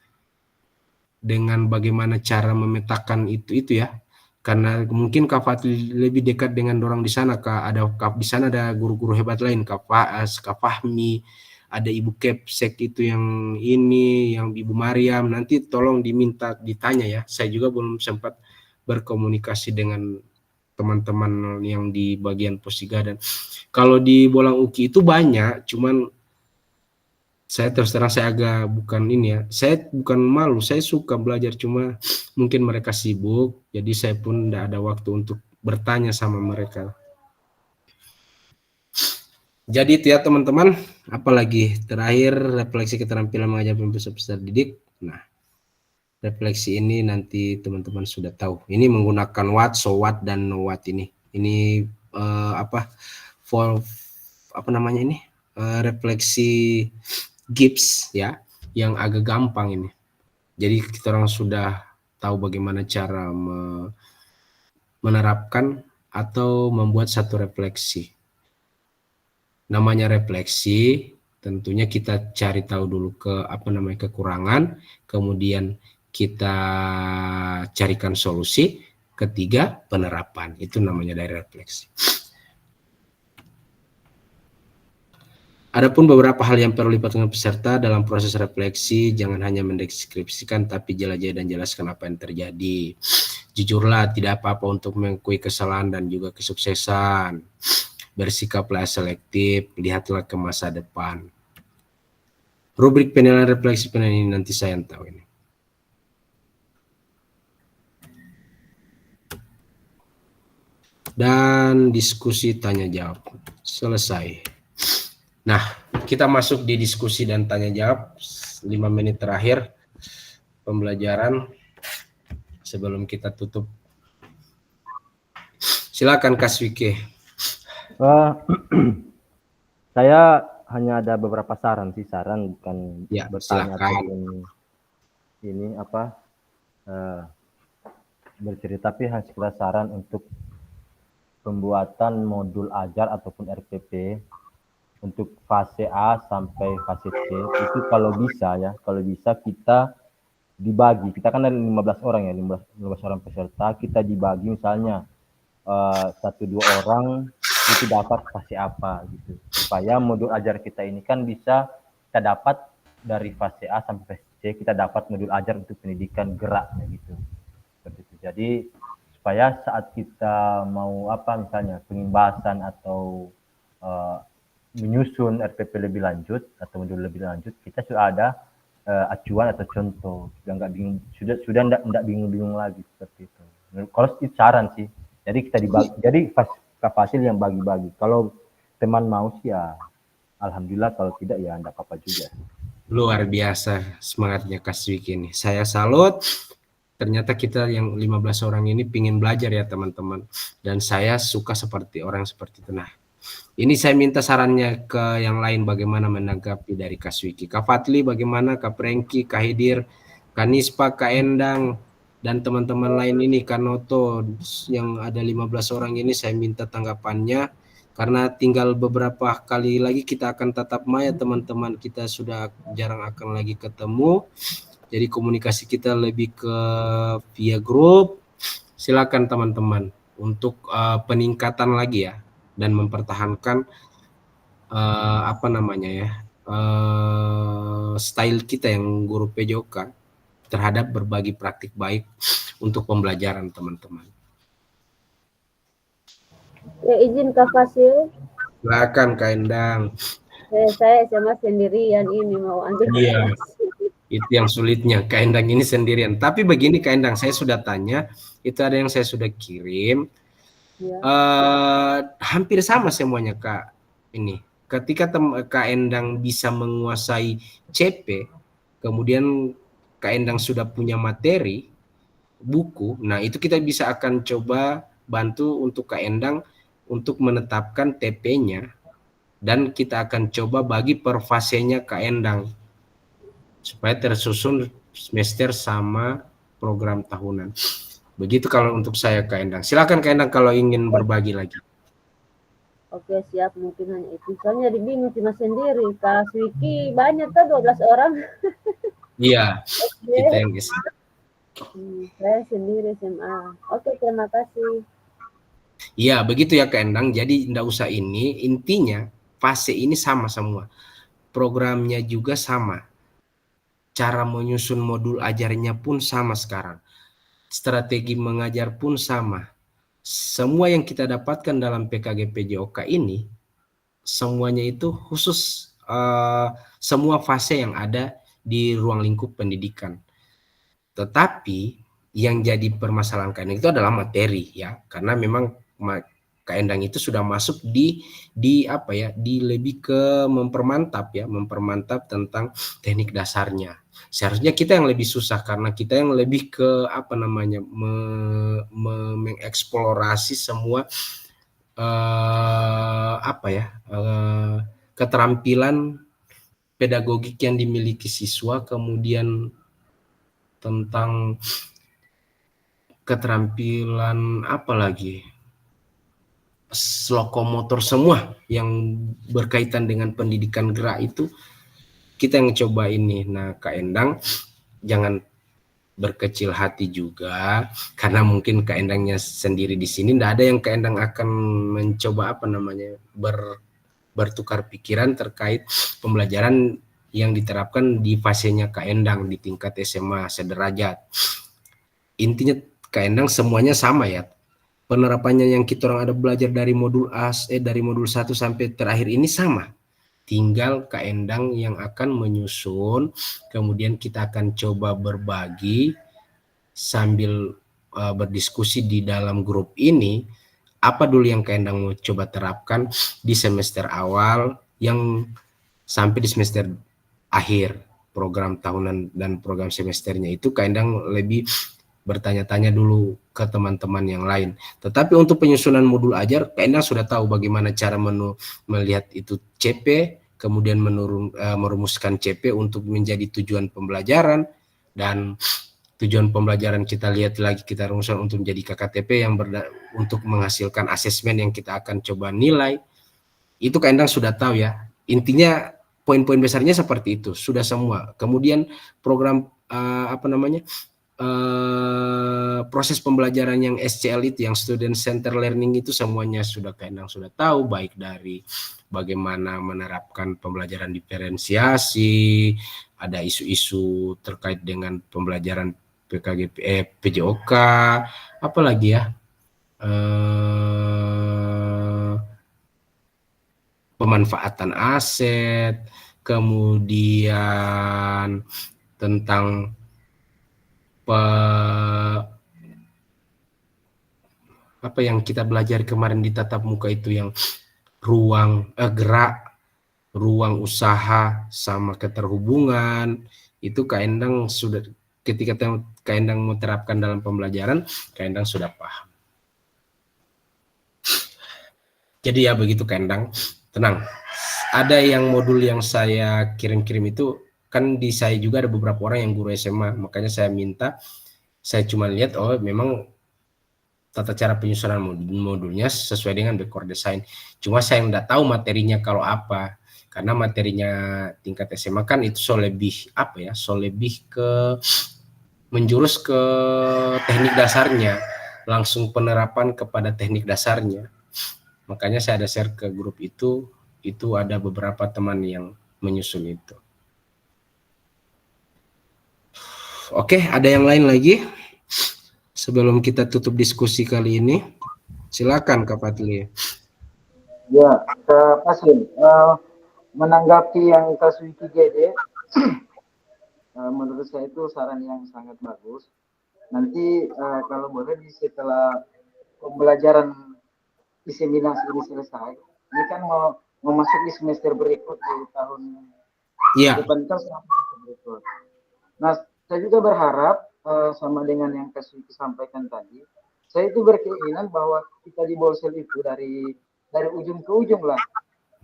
dengan bagaimana cara memetakan itu ya. Karena mungkin Kak Fadli lebih dekat dengan orang di sana, di sana ada guru-guru hebat lain, Kak Faas, Kak Fahmi, ada Ibu Kepsek itu yang ini, yang Ibu Mariam. Nanti tolong ditanya ya. Saya juga belum sempat berkomunikasi dengan teman-teman yang di bagian Posiga. Dan kalau di Bolang Uki itu banyak, cuman saya terus terang saya agak saya bukan malu, saya suka belajar, cuma mungkin mereka sibuk, jadi saya pun tidak ada waktu untuk bertanya sama mereka. Jadi itu ya teman-teman. Apalagi terakhir, refleksi keterampilan mengajar peserta didik. Nah, refleksi ini nanti teman-teman sudah tahu. Ini menggunakan what, so what, dan no what ini. Ini refleksi Gibbs ya, yang agak gampang ini. Jadi kita orang sudah tahu bagaimana cara menerapkan atau membuat satu refleksi. Namanya refleksi, tentunya kita cari tahu dulu kekurangan, kemudian kita carikan solusi, ketiga penerapan. Itu namanya dari refleksi. Adapun beberapa hal yang perlu libatkan peserta dalam proses refleksi, jangan hanya mendeskripsikan, tapi jelajahi dan jelaskan apa yang terjadi. Jujurlah, tidak apa-apa untuk mengakui kesalahan dan juga kesuksesan. Bersikaplah selektif, lihatlah ke masa depan. Rubrik penilaian refleksi ini nanti saya yang tahu ini. Dan diskusi tanya jawab selesai. Nah, kita masuk di diskusi dan tanya jawab 5 menit terakhir pembelajaran. sebelum kita tutup? Silakan Kak Swike. Saya hanya ada beberapa saran sih, saran bukan Ya, bertanya silakan. ataupun ini apa bercerita, tapi hanya sekedar saran untuk pembuatan modul ajar ataupun RPP untuk fase A sampai fase C itu kalau bisa kita dibagi. Kita kan ada 15 orang ya, 15 orang peserta, kita dibagi misalnya 1-2 orang itu dapat fase apa gitu. Supaya modul ajar kita ini kan bisa kita dapat dari fase A sampai fase C, kita dapat modul ajar untuk pendidikan geraknya gitu. Seperti itu. Jadi supaya saat kita mau misalnya pengimbasan atau menyusun RPP lebih lanjut atau modul lebih lanjut, kita sudah ada acuan atau contoh, sudah nggak bingung, sudah nggak bingung lagi seperti itu. Kalau itu saran sih. Jadi kita dibagi, jadi Fasil yang bagi-bagi. Kalau teman mau sih ya alhamdulillah, kalau tidak ya enggak apa-apa juga. Luar biasa semangatnya Kak Swike ini. Saya salut. Ternyata kita yang 15 orang ini pingin belajar ya teman-teman. Dan saya suka seperti orang seperti itu. Nah, ini saya minta sarannya ke yang lain bagaimana menanggapi dari Kak Swike. Kak Fatli bagaimana, Kak Prengki, Kak Hidir, Kak Nispa, Kak Endang, dan teman-teman lain ini, Kak Noto, yang ada 15 orang ini saya minta tanggapannya. Karena tinggal beberapa kali lagi kita akan tatap maya teman-teman, kita sudah jarang akan lagi ketemu. Jadi komunikasi kita lebih ke via grup. Silakan teman-teman untuk peningkatan lagi ya, dan mempertahankan style kita yang guru PJOK terhadap berbagi praktik baik untuk pembelajaran teman-teman. Ya, izin Kak Fasil. Silakan Kak Endang. Saya SMA sendirian ini mau ambil. Iya, itu yang sulitnya, Kak Endang ini sendirian. Tapi begini Kak Endang, saya sudah tanya, itu ada yang saya sudah kirim. Ya. Hampir sama semuanya Kak ini. Ketika Kak Endang bisa menguasai CP, kemudian Kak Endang sudah punya materi, buku, nah itu kita bisa akan coba bantu untuk Kak Endang untuk menetapkan TP-nya, dan kita akan coba bagi per fasenya Kak Endang supaya tersusun semester sama program tahunan. Begitu kalau untuk saya Kak Endang. Silakan Kak Endang kalau ingin berbagi lagi. Oke, siap, mungkin hanya itu. Soalnya bingung cuma sendiri. Kak Swiki banyak kan 12 orang. Iya, kita yang isi. Saya sendiri SMA. Oke, terima kasih. Iya, begitu ya Kak Endang. Jadi enggak usah ini, intinya fase ini sama semua. Programnya juga sama. Cara menyusun modul ajarnya pun sama sekarang. Strategi mengajar pun sama. Semua yang kita dapatkan dalam PKG PJOK ini, semuanya itu khusus semua fase yang ada di ruang lingkup pendidikan. Tetapi yang jadi permasalahan Kak Endang itu adalah materi ya, karena memang Kak Endang itu sudah masuk di lebih ke mempermantap tentang teknik dasarnya. Seharusnya kita yang lebih susah karena kita yang lebih ke mengeksplorasi semua keterampilan pedagogik yang dimiliki siswa, kemudian tentang keterampilan lokomotor semua yang berkaitan dengan pendidikan gerak itu kita yang coba ini. Nah Kak Endang jangan berkecil hati juga, karena mungkin Kak Endangnya sendiri di sini, tidak ada yang Kak Endang akan mencoba bertukar pikiran terkait pembelajaran yang diterapkan di fasenya Kak Endang di tingkat SMA sederajat. Intinya Kak Endang semuanya sama ya. Penerapannya yang kita orang ada belajar dari modul dari modul 1 sampai terakhir ini sama. Tinggal Kak Endang yang akan menyusun, kemudian kita akan coba berbagi sambil berdiskusi di dalam grup ini, apa dulu yang Kak Endang mau coba terapkan di semester awal yang sampai di semester akhir program tahunan dan program semesternya itu Kak Endang lebih bertanya-tanya dulu ke teman-teman yang lain. Tetapi untuk penyusunan modul ajar, Kak Endang sudah tahu bagaimana cara melihat itu CP, kemudian merumuskan CP untuk menjadi tujuan pembelajaran, dan tujuan pembelajaran kita lihat lagi, kita rumuskan untuk menjadi KKTP yang untuk menghasilkan asesmen yang kita akan coba nilai. Itu Kak Endang sudah tahu ya. Intinya poin-poin besarnya seperti itu, sudah semua. Kemudian program proses pembelajaran yang SCL itu, yang Student Center Learning itu, semuanya sudah Kak Endang sudah tahu, baik dari bagaimana menerapkan pembelajaran diferensiasi, ada isu-isu terkait dengan pembelajaran PJOK, apalagi ya, pemanfaatan aset, kemudian tentang apa yang kita belajar kemarin di tatap muka itu, yang ruang gerak, ruang usaha sama keterhubungan, itu Kak Endang sudah, ketika Kak Endang mau terapkan dalam pembelajaran, Kak Endang sudah paham. Jadi ya begitu Kak Endang, tenang. Ada yang modul yang saya kirim-kirim itu kan di saya juga ada beberapa orang yang guru SMA, makanya saya minta, saya cuma lihat oh memang tata cara penyusunan modulnya sesuai dengan backward design. Cuma saya nggak tahu materinya kalau apa, karena materinya tingkat SMA kan itu so lebih apa ya, so lebih ke menjurus ke teknik dasarnya, langsung penerapan kepada teknik dasarnya. Makanya saya ada share ke grup itu ada beberapa teman yang menyusun itu. Oke, ada yang lain lagi? Sebelum kita tutup diskusi kali ini, silakan Kak Fadli. Ya, Kak Fasil, menanggapi yang Kak Suiki GD, menurut saya itu saran yang sangat bagus. Nanti kalau boleh setelah pembelajaran diseminasi ini selesai, ini kan mau masuk di semester berikut di tahun depan kan semester berikut. Nah, saya juga berharap sama dengan yang Kak Suiki sampaikan tadi, saya itu berkeinginan bahwa kita di Bolsel itu dari ujung ke ujung lah,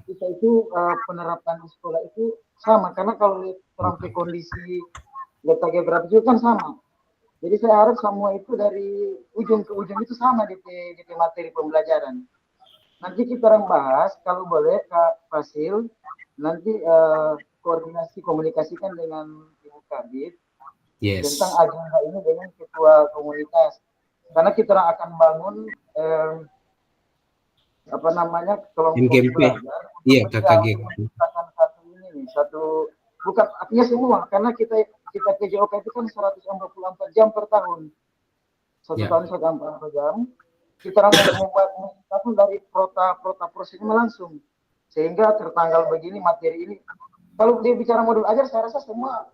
kita itu penerapan di sekolah itu sama, karena kalau sampai kondisi letak geografis itu kan sama. Jadi saya harap semua itu dari ujung ke ujung itu sama di materi pembelajaran. Nanti kita orang bahas, kalau boleh Kak Fasil, nanti koordinasi komunikasikan dengan Ibu Kabit tentang agenda ini dengan ketua komunitas. Karena kita orang akan bangun kelompok belajar. Iya, KKG. Satu bukan artinya semua, karena kita PJOK itu kan 144 jam per tahun. Satu tahun 144 jam. Kita membuat dari prota prosesnya langsung, sehingga tertanggal begini materi ini. Kalau dia bicara modul ajar, saya rasa semua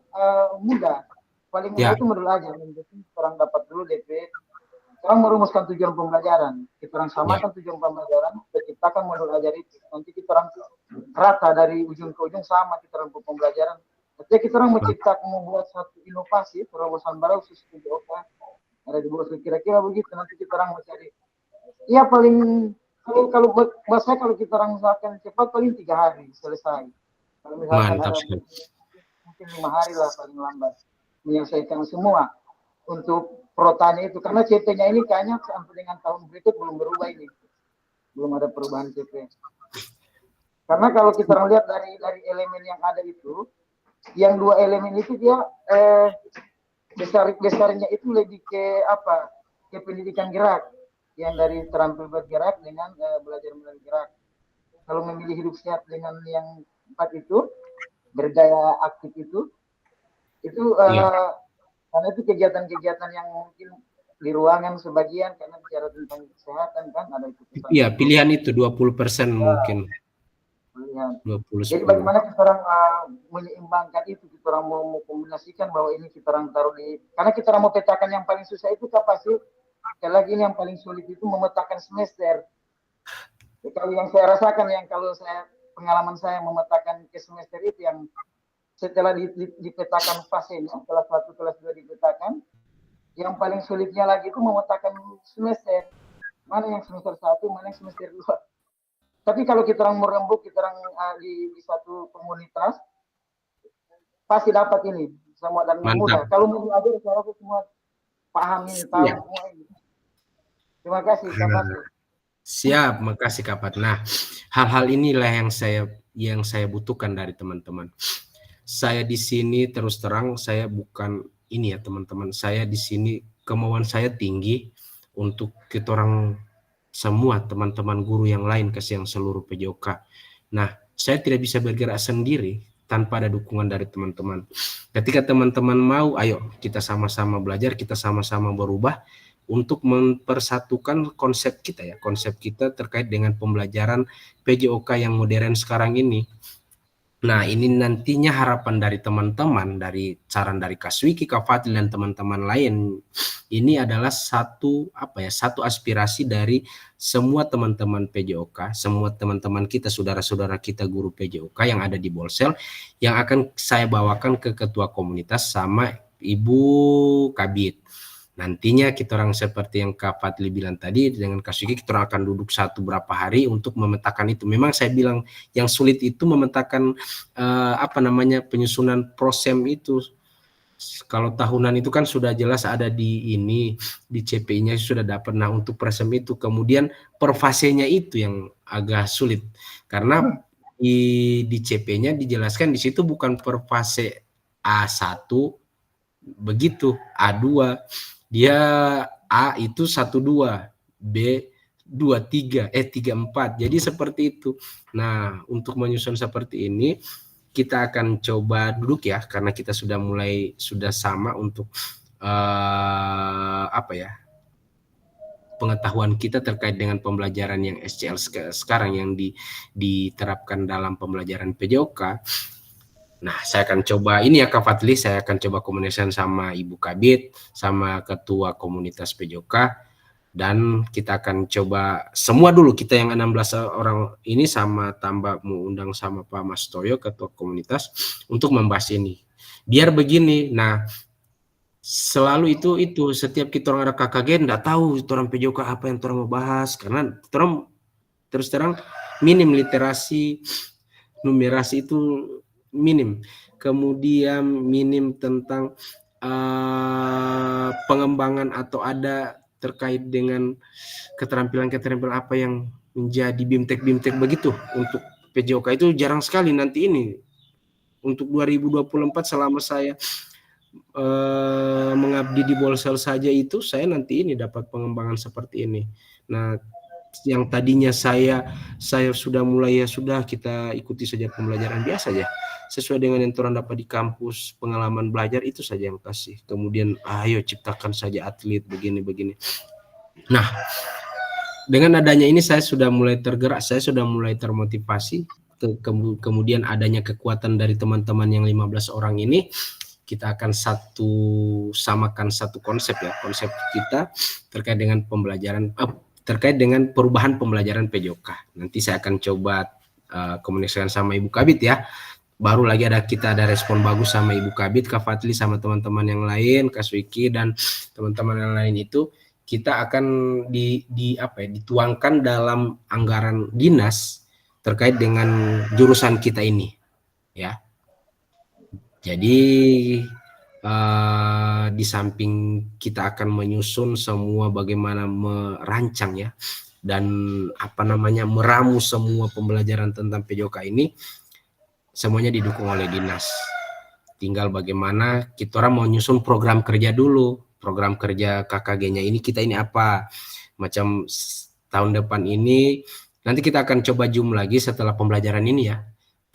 mudah. Paling mudah itu modul ajar. Orang dapat dulu DP. Orang merumuskan tujuan pembelajaran. Kita orang samakan tujuan pembelajaran, kita ciptakan modul ajar itu. Nanti kita orang rata dari ujung ke ujung sama kita orang pembelajaran. Jadi kita orang menciptakan, membuat satu inovasi terobosan baru khusus PJOK. Ada di bawah kira-kira begitu. Nanti kita orang mencari. Iya paling kalau buat saya, kalau kita orang misalkan cepat paling 3 hari selesai. Kalau misalkan mungkin 5 hari lah paling lambat menyelesaikan semua untuk protanya itu, karena CP-nya ini kayaknya sampai dengan tahun berikut belum berubah ini, belum ada perubahan CP. Karena kalau kita lihat dari elemen yang ada itu, yang 2 elemen itu dia besarnya itu lebih ke apa? Ke pendidikan gerak, yang dari terampil bergerak dengan belajar melalui gerak. Kalau memilih hidup sehat dengan yang 4 itu, berdaya aktif itu karena itu kegiatan-kegiatan yang mungkin di ruangan sebagian, karena bicara tentang kesehatan kan ada itu. Iya, pilihan itu 20% mungkin. Pilihan. 20. Jadi bagaimana kita orang menyeimbangkan itu, kita orang mau kombinasikan bahwa ini kita orang taruh di, karena kita orang mau petakan yang paling susah itu kapasitas. Sekali lagi ini yang paling sulit itu memetakan semester. Ya, kalau yang saya rasakan, yang kalau saya pengalaman saya memetakan ke semester itu, yang setelah dipetakan fasenya, kelas 1, kelas 2 dipetakan, yang paling sulitnya lagi itu memetakan semester. Mana yang semester 1, mana yang semester 2. Tapi kalau kita orang merembuk, kita orang di satu komunitas, pasti dapat ini semua dan mudah. Kalau mau belajar, saya rasa semua paham ini, tahu semua ini. Terima kasih, Kak Fatli. Siap, makasih Kak Pat. Nah, hal-hal inilah yang saya butuhkan dari teman-teman. Saya di sini terus terang, saya bukan ini ya teman-teman. Saya di sini kemauan saya tinggi untuk kita orang semua teman-teman guru yang lain, kasih yang seluruh PJOK. Nah, saya tidak bisa bergerak sendiri tanpa ada dukungan dari teman-teman. Ketika teman-teman mau, ayo kita sama-sama belajar, kita sama-sama berubah untuk mempersatukan konsep kita ya, konsep kita terkait dengan pembelajaran PJOK yang modern sekarang ini. Nah, ini nantinya harapan dari teman-teman, dari saran dari Kak Swiki, Kak Fatli dan teman-teman lain, ini adalah satu aspirasi dari semua teman-teman PJOK, semua teman-teman kita, saudara-saudara kita guru PJOK yang ada di Bolsel, yang akan saya bawakan ke ketua komunitas sama Ibu Kabit. Nantinya kita orang seperti yang Kak Fatli bilang tadi, dengan Kak Suki kita orang akan duduk berapa hari untuk memetakan itu. Memang saya bilang yang sulit itu memetakan penyusunan prosem itu. Kalau tahunan itu kan sudah jelas ada di CPI-nya sudah dapat. Nah, untuk prosem itu kemudian per fasenya itu yang agak sulit. Karena di CP-nya dijelaskan di situ bukan per fase A1 begitu, A2. Dia A itu 1-2, B 2-3, 3-4. Jadi seperti itu. Nah, untuk menyusun seperti ini kita akan coba duduk ya, karena kita sudah sama untuk pengetahuan kita terkait dengan pembelajaran yang SCL sekarang yang diterapkan dalam pembelajaran PJOK. Nah, saya akan coba ini ya Kak Fatli, saya akan coba komunikasi sama Ibu Kabit, sama Ketua Komunitas PJOK, dan kita akan coba semua dulu, kita yang 16 orang ini sama tambah mengundang sama Pak Mas Toyo, Ketua Komunitas, untuk membahas ini. Biar begini, nah selalu itu setiap kita orang ada KKG, enggak tahu orang PJOK apa yang orang mau bahas, karena orang terus terang minim literasi, numerasi itu minim, kemudian minim tentang pengembangan atau ada terkait dengan keterampilan apa yang menjadi BIMTEK begitu untuk PJOK itu jarang sekali. Nanti ini untuk 2024 selama saya mengabdi di Bolsel saja itu saya nanti ini dapat pengembangan seperti ini. Nah, yang tadinya saya sudah mulai kita ikuti saja pembelajaran biasa ya, sesuai dengan yang orang dapat di kampus, pengalaman belajar itu saja yang kasih. Kemudian ayo ciptakan saja atlet begini. Nah, dengan adanya ini saya sudah mulai tergerak, saya sudah mulai termotivasi. Kemudian adanya kekuatan dari teman-teman yang 15 orang ini, kita akan samakan satu konsep ya, konsep kita terkait dengan pembelajaran terkait dengan perubahan pembelajaran PJOK. Nanti saya akan coba komunikasikan sama Ibu Kabit ya. Baru lagi kita ada respon bagus sama Ibu Kabit, Kak Fatli sama teman-teman yang lain, Kak Swiki dan teman-teman yang lain itu kita akan dituangkan dalam anggaran dinas terkait dengan jurusan kita ini ya. Jadi di samping kita akan menyusun semua bagaimana merancang ya dan meramu semua pembelajaran tentang PJOK ini, semuanya didukung oleh dinas. Tinggal bagaimana kita orang mau nyusun program kerja dulu, program kerja KKG-nya ini kita ini apa macam tahun depan ini. Nanti kita akan coba zoom lagi setelah pembelajaran ini ya.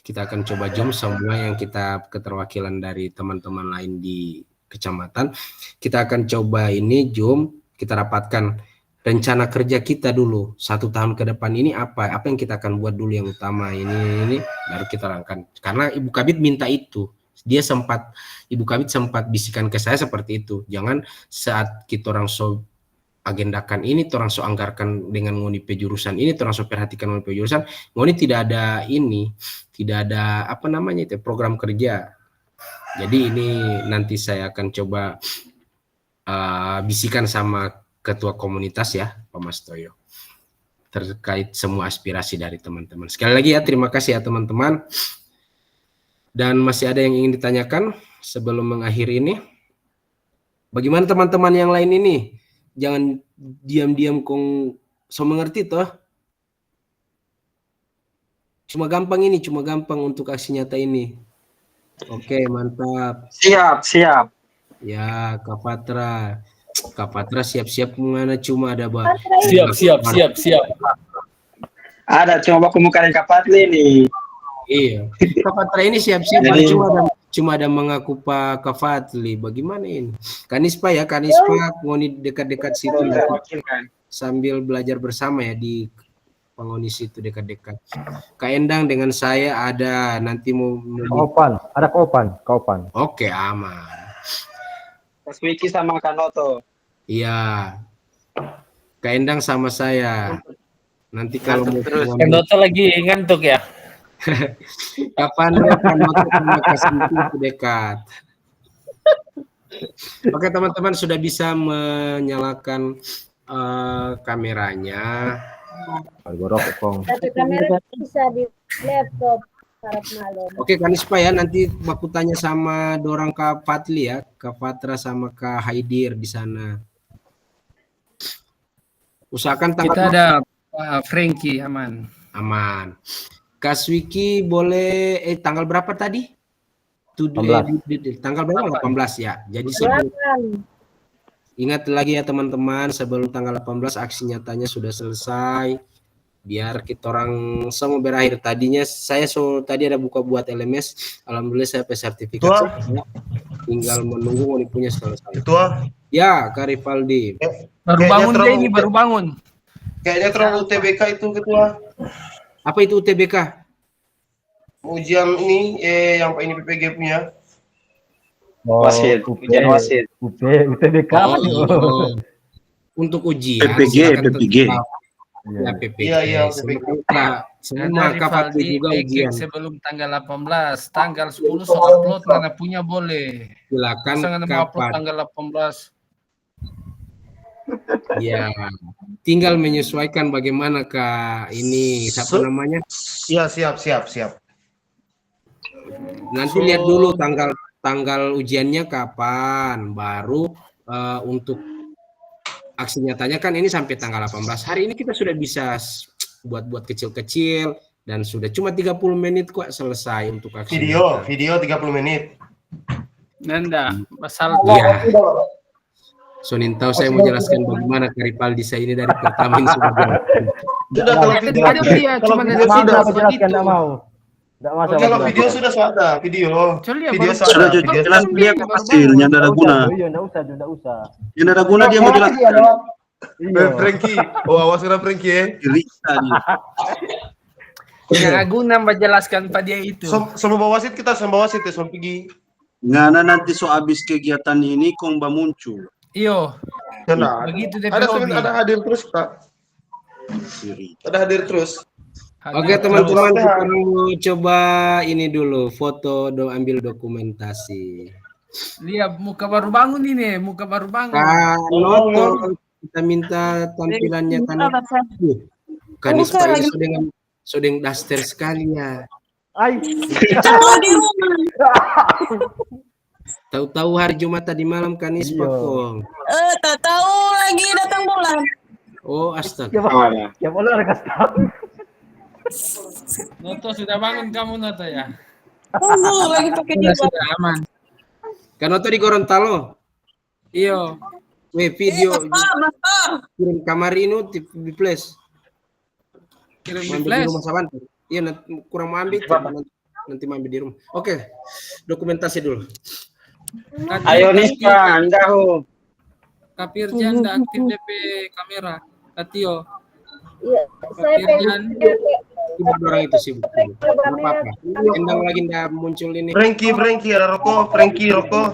Kita akan coba zoom semua yang kita keterwakilan dari teman-teman lain di kecamatan. Kita akan coba ini zoom, kita rapatkan rencana kerja kita dulu 1 tahun ke depan ini apa yang kita akan buat dulu yang utama ini baru kita rangkan. Karena Ibu Kabit minta itu. Ibu Kabit sempat bisikan ke saya seperti itu. Jangan saat kita orang agendakan ini, orang anggarkan dengan ngoni jurusan ini, orang perhatikan ngoni jurusan, ngoni tidak ada program kerja. Jadi ini nanti saya akan coba bisikan sama ketua komunitas ya, Pak Mas Toyo, terkait semua aspirasi dari teman-teman. Sekali lagi ya, terima kasih ya teman-teman. Dan masih ada yang ingin ditanyakan sebelum mengakhiri ini? Bagaimana teman-teman yang lain ini? Jangan diam-diam kong so mengerti toh. Cuma gampang untuk aksi nyata ini. Oke, mantap. Siap. Ya, Kak Patra siap-siap mana cuma ada Siap. Ada cuma baku muka dan kapatli nih. Iya. Kak Patra ini siap-siap Jadi- cuma ada mengaku Pak Kafatli. Bagaimana ini? Kanispa ngoni dekat-dekat situ sambil belajar bersama ya di pengoni situ dekat-dekat. Kak Endang dengan saya ada nanti mau Kaupan. Oke, aman. Mas Wiki sama Kanoto. Iya. Kak Endang sama saya. Nanti kalau mau Kanoto lagi ngantuk ya. kapan sama itu dekat. Oke teman-teman, sudah bisa menyalakan kameranya. Tapi kamera bisa di laptop harap malam. Oke Kanispa ya, nanti baku tanya sama dorang Kak Patli ya, Kak Patra sama Kak Haidir di sana. Usahakan tanggal Kita ada Frankie aman. Kak Swiki boleh tanggal berapa tadi? Tanggal berapa? 18 ya. Jadi ingat lagi ya teman-teman, sebelum tanggal 18 aksi nyatanya sudah selesai. Biar kita orang semua berakhir. Tadinya saya tadi ada buka buat LMS, alhamdulillah saya sertifikat. Tinggal menunggu mau punya selesai. Ketua? Ya, Kak Rivaldi. Baru bangun. Kayaknya terlalu UTBK itu Ketua. Apa itu UTBK? Ujian ini yang Pak ini PPG punya. Wasit. UTBK. Untuk ujian. PPG. Ya, PPG. Iya, Semua Kak juga ujian. Sebelum tanggal 18, tanggal 10 so upload mana punya boleh. Silakan upload tanggal 18. Ya, tinggal menyesuaikan bagaimana Kak ini siapa namanya? Iya, siap. Nanti lihat dulu tanggal ujiannya kapan, baru untuk aksi nyatanya kan ini sampai tanggal 18. Hari ini kita sudah bisa buat kecil-kecil dan sudah cuma 30 menit kok selesai untuk aksi. Video 30 menit. Nanda, masalah ya. Sonin tahu saya mau jelaskan bagaimana Karipaldi saya ini dari pertama ini sudah Sudah kalau video kalau video sudah ada video. Video sudah jelas dia hasilnya tidak ada guna. Enggak usah. Yang ada guna dia mau jelaskan. Frankie, awas kena Frankie ya. Diriksa dia. Yang guna menjelaskan pada dia itu. Sama bawasit kita sama bawasit ya, sama pergi. Ngana nanti so habis kegiatan ini kong muncul. Iyo. Begitu ada hadir terus Pak. Ada hadir terus. Oke teman-teman, kita mau coba ini dulu foto ambil dokumentasi. Lihat muka baru bangun ini, Kanoto, kita minta tampilannya Kanispa ini sudah daster sekali ya. Tahu-tahu hari Jumat tadi malam Kanispa kong. Tahu lagi datang bulan. Oh astaga. Ya boleh ada kasih. Noto sudah bangun kamu Noto ya? Lagi pakai sudah aman. Kanoto di Gorontalo. Iyo. Video kirim kamar ini di flash. Kirim di di flash. rumah Saban. Iya kurang mau ambil nanti mau ambil di rumah. Oke. Dokumentasi dulu. Ayo Nispa, Anda Kapirjan anda aktif DP kamera. Katio. Iya, saya pengen orang itu sibuk. Apa-apa. Endang lagi nggak muncul ini. Frankie ada rokok, rokok.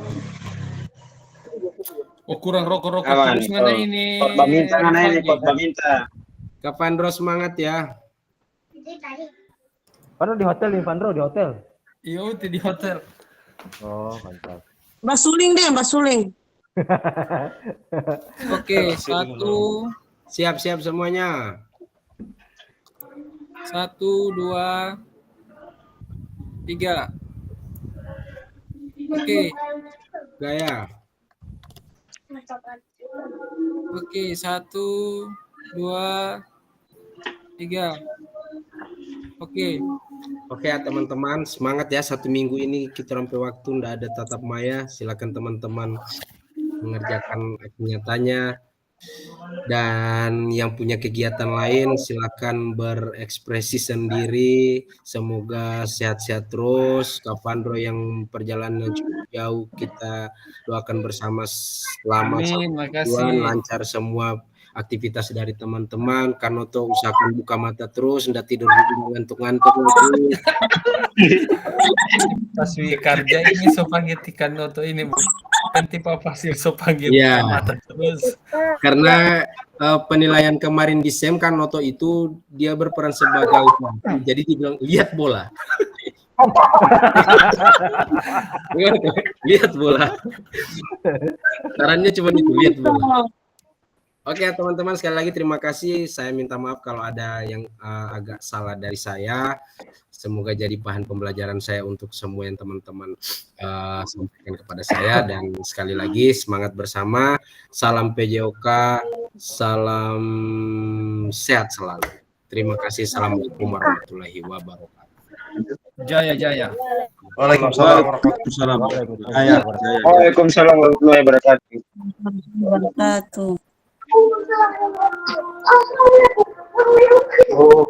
Oh kurang rokok terus mana ini? Minta. Kapan Ros semangat ya? Pandro di hotel nih, Pandro di hotel. Iya, di hotel. Oh, mantap. Basuling. Oke, 1, Siap-siap semuanya. 1, 2, 3. Oke, Gaya. oke, 1, 2, 3. Oke, Oke ya teman-teman, semangat ya 1 minggu ini kita sampai waktu ndak ada tatap maya. Silakan teman-teman mengerjakan nyatanya. Dan yang punya kegiatan lain silakan berekspresi sendiri. Semoga sehat-sehat terus. Kak Pandro yang perjalanan cukup jauh kita doakan bersama selama amin, 1 makasih. bulan lancar semua aktivitas dari teman-teman. Kanoto usahakan buka mata terus, ndak tidur ngantuk-ngantuk lagi. Pas kerja ini spaghetti Kanoto ini nanti papa sih spaghetti Iya. mata terus. Karena penilaian kemarin di SEM Kanoto itu dia berperan sebagai jadi dibilang lihat bola. Lihat bola. Sarannya cuma itu, lihat bola. Oke teman-teman, sekali lagi terima kasih. Saya minta maaf kalau ada yang agak salah dari saya. Semoga jadi bahan pembelajaran saya untuk semua yang teman-teman sampaikan kepada saya. Dan sekali lagi semangat bersama. Salam PJOK, salam sehat selalu. Terima kasih. Assalamualaikum warahmatullahi wabarakatuh. Jaya jaya. Waalaikumsalam warahmatullahi wabarakatuh. Waalaikumsalam warahmatullahi wabarakatuh. Wabarakatuh. Oh.